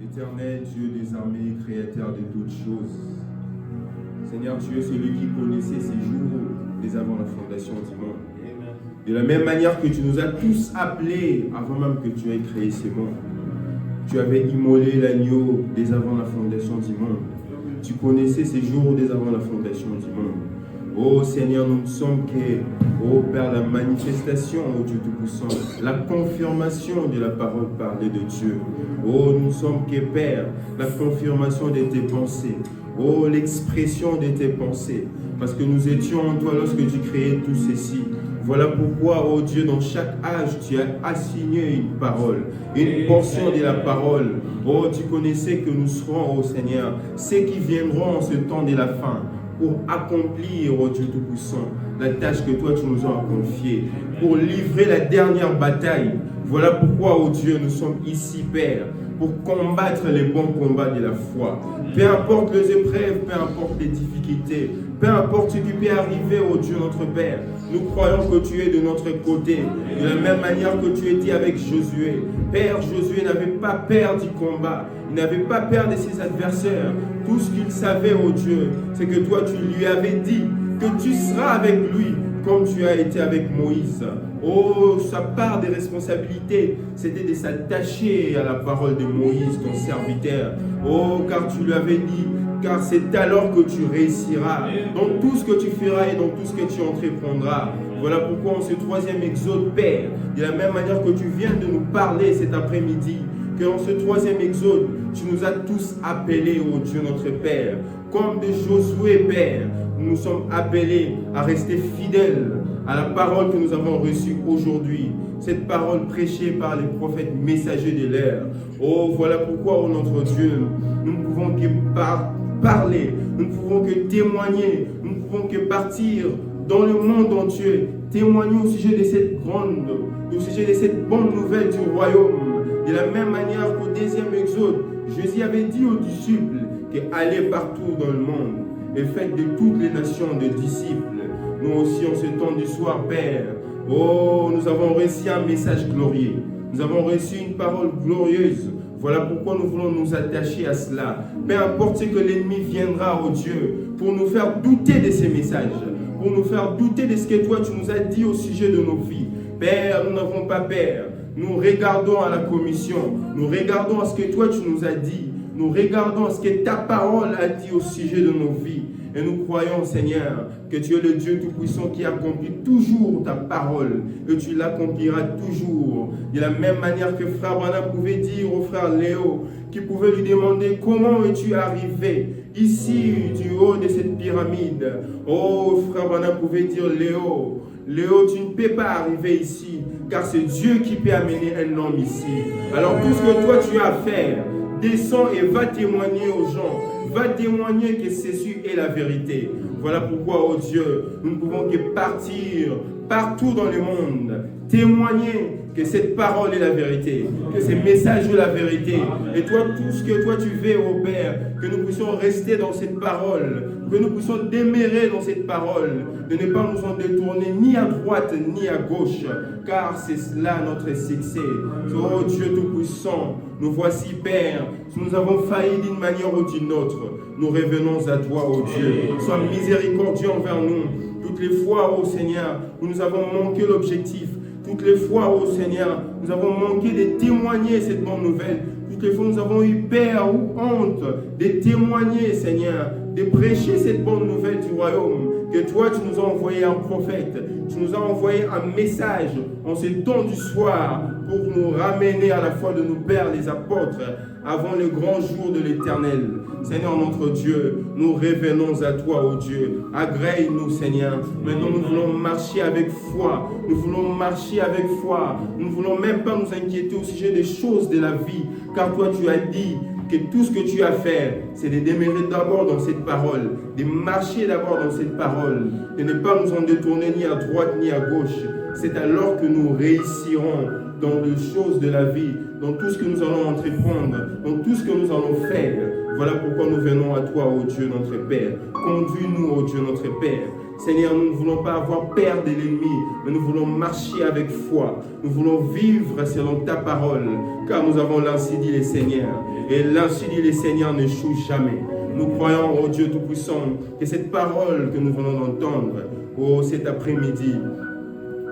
Éternel Dieu des armées, créateur de toutes choses. Seigneur, tu es celui qui connaissait ces jours dès avant la fondation du monde. De la même manière que tu nous as tous appelés avant même que tu aies créé ce monde. Tu avais immolé l'agneau dès avant la fondation du monde. Tu connaissais ces jours dès avant la fondation du monde. Oh Seigneur, nous ne sommes que, oh Père, la manifestation, oh Dieu Tout-Puissant, la confirmation de la parole parlée de Dieu. Oh, nous ne sommes que Père, la confirmation de tes pensées. Oh, l'expression de tes pensées. Parce que nous étions en toi lorsque tu créais tout ceci. Voilà pourquoi, oh Dieu, dans chaque âge, tu as assigné une parole, une portion de la parole. Oh, tu connaissais que nous serons, oh Seigneur, ceux qui viendront en ce temps de la fin, pour accomplir, oh Dieu Tout-Puissant, la tâche que toi tu nous as confiée, pour livrer la dernière bataille. Voilà pourquoi, oh Dieu, nous sommes ici, Père, pour combattre les bons combats de la foi. Peu importe les épreuves, peu importe les difficultés, peu importe ce qui peut arriver, oh Dieu notre Père, nous croyons que tu es de notre côté, de la même manière que tu étais avec Josué. Père, Josué n'avait pas peur du combat, il n'avait pas peur de ses adversaires. Tout ce qu'il savait, oh Dieu, c'est que toi tu lui avais dit que tu seras avec lui comme tu as été avec Moïse. Oh, sa part des responsabilités, c'était de s'attacher à la parole de Moïse, ton serviteur. Oh, car tu lui avais dit, car c'est alors que tu réussiras dans tout ce que tu feras et dans tout ce que tu entreprendras. Voilà pourquoi en ce troisième exode, Père, de la même manière que tu viens de nous parler cet après-midi, que en ce troisième exode, tu nous as tous appelés, ô Dieu notre Père, comme de Josué, Père, nous sommes appelés à rester fidèles à la parole que nous avons reçue aujourd'hui. Cette parole prêchée par les prophètes messagers de l'ère. Oh, voilà pourquoi, ô notre Dieu, nous ne pouvons que parler, nous ne pouvons que témoigner, nous ne pouvons que partir dans le monde entier, témoigner au sujet de cette bonne nouvelle du royaume. De la même manière qu'au deuxième exode, Jésus avait dit aux disciples qu'allez partout dans le monde et faites de toutes les nations des disciples. Nous aussi, en ce temps du soir, Père, oh, nous avons reçu un message glorieux. Nous avons reçu une parole glorieuse. Voilà pourquoi nous voulons nous attacher à cela. Peu importe ce que l'ennemi viendra, oh Dieu, pour nous faire douter de ces messages, pour nous faire douter de ce que toi tu nous as dit au sujet de nos vies. Père, nous n'avons pas peur. Nous regardons à la commission. Nous regardons à ce que toi tu nous as dit. Nous regardons à ce que ta parole a dit au sujet de nos vies. Et nous croyons, Seigneur, que tu es le Dieu Tout-Puissant qui accomplit toujours ta parole. Et tu l'accompliras toujours. De la même manière que Frère Branham pouvait dire au frère Léo, qui pouvait lui demander comment es-tu arrivé ici du haut de cette pyramide. Oh, Frère Branham pouvait dire, Léo, tu ne peux pas arriver ici, car c'est Dieu qui peut amener un homme ici. Alors tout ce que toi tu as à faire, descends et va témoigner aux gens. Va témoigner que ceci est la vérité. Voilà pourquoi, oh Dieu, nous ne pouvons que partir partout dans le monde, témoigner que cette parole est la vérité, que ces messages sont la vérité. Et toi, tout ce que toi tu veux, ô Père, que nous puissions rester dans cette parole, que nous puissions demeurer dans cette parole, de ne pas nous en détourner ni à droite ni à gauche, car c'est cela notre succès. Oh Dieu Tout-Puissant, nous voici, Père, si nous avons failli d'une manière ou d'une autre, nous revenons à toi, ô Dieu. Sois miséricordieux envers nous. Toutes les fois, ô Seigneur, où nous avons manqué l'objectif, toutes les fois, ô Seigneur, nous avons manqué de témoigner cette bonne nouvelle. toutes les fois nous avons eu peur ou honte de témoigner, Seigneur, de prêcher cette bonne nouvelle du royaume, que toi, tu nous as envoyé un prophète, tu nous as envoyé un message en ce temps du soir pour nous ramener à la foi de nos pères, les apôtres, avant le grand jour de l'Éternel. Seigneur notre Dieu, nous revenons à toi, ô Dieu. Agrée-nous, Seigneur. Maintenant, nous voulons marcher avec foi. Nous voulons marcher avec foi. Nous ne voulons même pas nous inquiéter au sujet des choses de la vie, car toi, tu as dit que tout ce que tu as fait, c'est de demeurer d'abord dans cette parole, de marcher d'abord dans cette parole, de ne pas nous en détourner ni à droite ni à gauche. C'est alors que nous réussirons dans les choses de la vie, dans tout ce que nous allons entreprendre, dans tout ce que nous allons faire. Voilà pourquoi nous venons à toi, ô Dieu notre Père. Conduis-nous, ô Dieu notre Père. Seigneur, nous ne voulons pas avoir peur de l'ennemi, mais nous voulons marcher avec foi. Nous voulons vivre selon ta parole, car nous avons l'ainsi dit les Seigneurs. Et l'ainsi dit les Seigneurs n'échoue jamais. Nous croyons, ô Dieu Tout-Puissant, que cette parole que nous venons d'entendre, ô cet après-midi,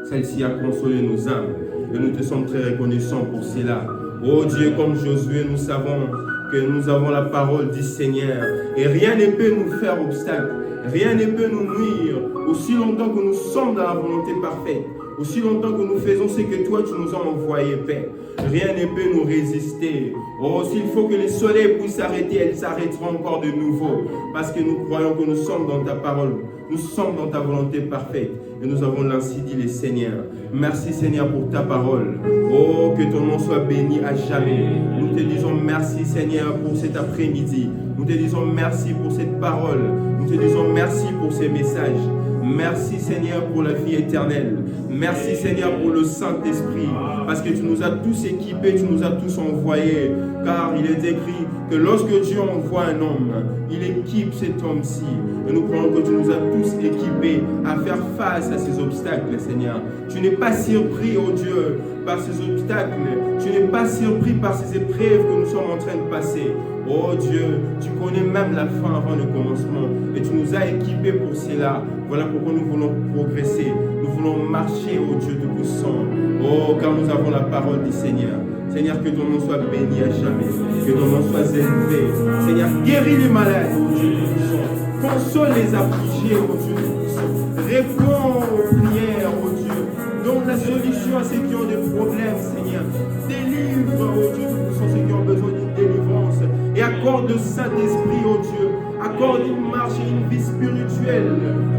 celle-ci a consolé nos âmes. Et nous te sommes très reconnaissants pour cela. Ô Dieu, comme Josué, nous savons que nous avons la parole du Seigneur. Et rien ne peut nous faire obstacle. Rien ne peut nous nuire. Aussi longtemps que nous sommes dans la volonté parfaite. Aussi longtemps que nous faisons ce que toi tu nous as envoyé, Père. Rien ne peut nous résister. Oh, s'il faut que le soleil puisse s'arrêter, elle s'arrêtera encore de nouveau. Parce que nous croyons que nous sommes dans ta parole. Nous sommes dans ta volonté parfaite. Et nous avons l'ainsi dit les Seigneurs. Merci Seigneur pour ta parole. Oh, que ton nom soit béni à jamais. Nous te disons merci Seigneur pour cet après-midi. Nous te disons merci pour cette parole. Nous te disons merci pour ces messages. Merci Seigneur pour la vie éternelle. Merci Seigneur pour le Saint-Esprit. Parce que tu nous as tous équipés, tu nous as tous envoyés. Car il est écrit que lorsque Dieu envoie un homme, il équipe cet homme-ci. Et nous croyons que tu nous as tous équipés à faire face à ces obstacles, Seigneur. Tu n'es pas surpris, oh Dieu, par ces obstacles. Tu n'es pas surpris par ces épreuves que nous sommes en train de passer. Oh Dieu, tu connais même la fin avant le commencement. Et tu nous as équipés pour cela. Voilà pourquoi nous voulons progresser. Nous voulons marcher, oh Dieu Tout-Puissant. Oh, car nous avons la parole du Seigneur. Seigneur, que ton nom soit béni à jamais. Que ton nom soit élevé. Seigneur, guéris les malades, oh Dieu Tout-Puissant. Console les affligés, oh Dieu Tout-Puissant. Réponds aux prières, oh Dieu. Donne la solution à ceux qui ont des problèmes, Seigneur. Délivre, oh Dieu Tout-Puissant, ceux qui ont besoin d'une délivrance. Et accorde le Saint-Esprit, oh Dieu. Accorde une marche et une vie spirituelle,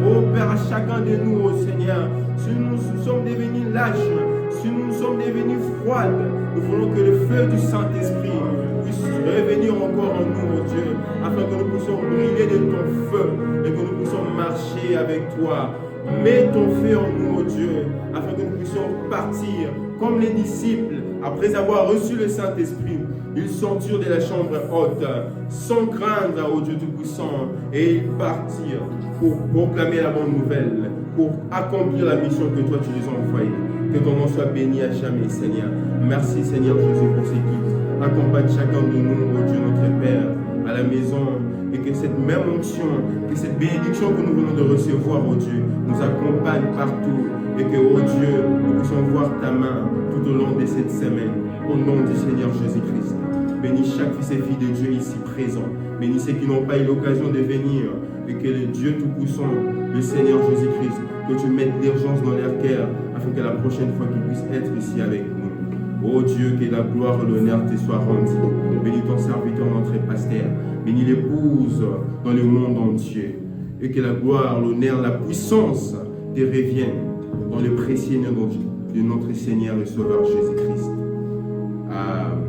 oh Père, à chacun de nous, oh Seigneur. Si nous sommes devenus lâches, si nous sommes devenus froides, nous voulons que le feu du Saint-Esprit puisse revenir encore en nous, oh Dieu, afin que nous puissions briller de ton feu et que nous puissions marcher avec toi. Mets ton feu en nous, oh Dieu, afin que nous puissions partir comme les disciples, après avoir reçu le Saint-Esprit. Ils sortirent de la chambre haute sans craindre, ô Dieu Tout-Puissant, et ils partirent pour proclamer la bonne nouvelle, pour accomplir la mission que toi tu les as envoyés. Que ton nom soit béni à jamais, Seigneur. Merci, Seigneur Jésus, pour ces guides. Accompagne chacun de nous, ô Dieu notre Père, à la maison, et que cette même onction, que cette bénédiction que nous venons de recevoir, ô Dieu, nous accompagne partout, et que, ô Dieu, nous puissions voir ta main tout au long de cette semaine. Au nom du Seigneur Jésus-Christ. Bénis chaque fils et fille de Dieu ici présent. Bénis ceux qui n'ont pas eu l'occasion de venir. Et que le Dieu Tout-Puissant, le Seigneur Jésus-Christ, que tu mettes l'urgence dans leur cœur, afin que la prochaine fois qu'ils puissent être ici avec nous. Ô Dieu, que la gloire et l'honneur te soient rendus. Bénis ton serviteur, notre pasteur. Bénis l'épouse dans le monde entier. Et que la gloire, l'honneur, la puissance te reviennent dans le précieux nom de notre Seigneur et Sauveur Jésus-Christ. Amen.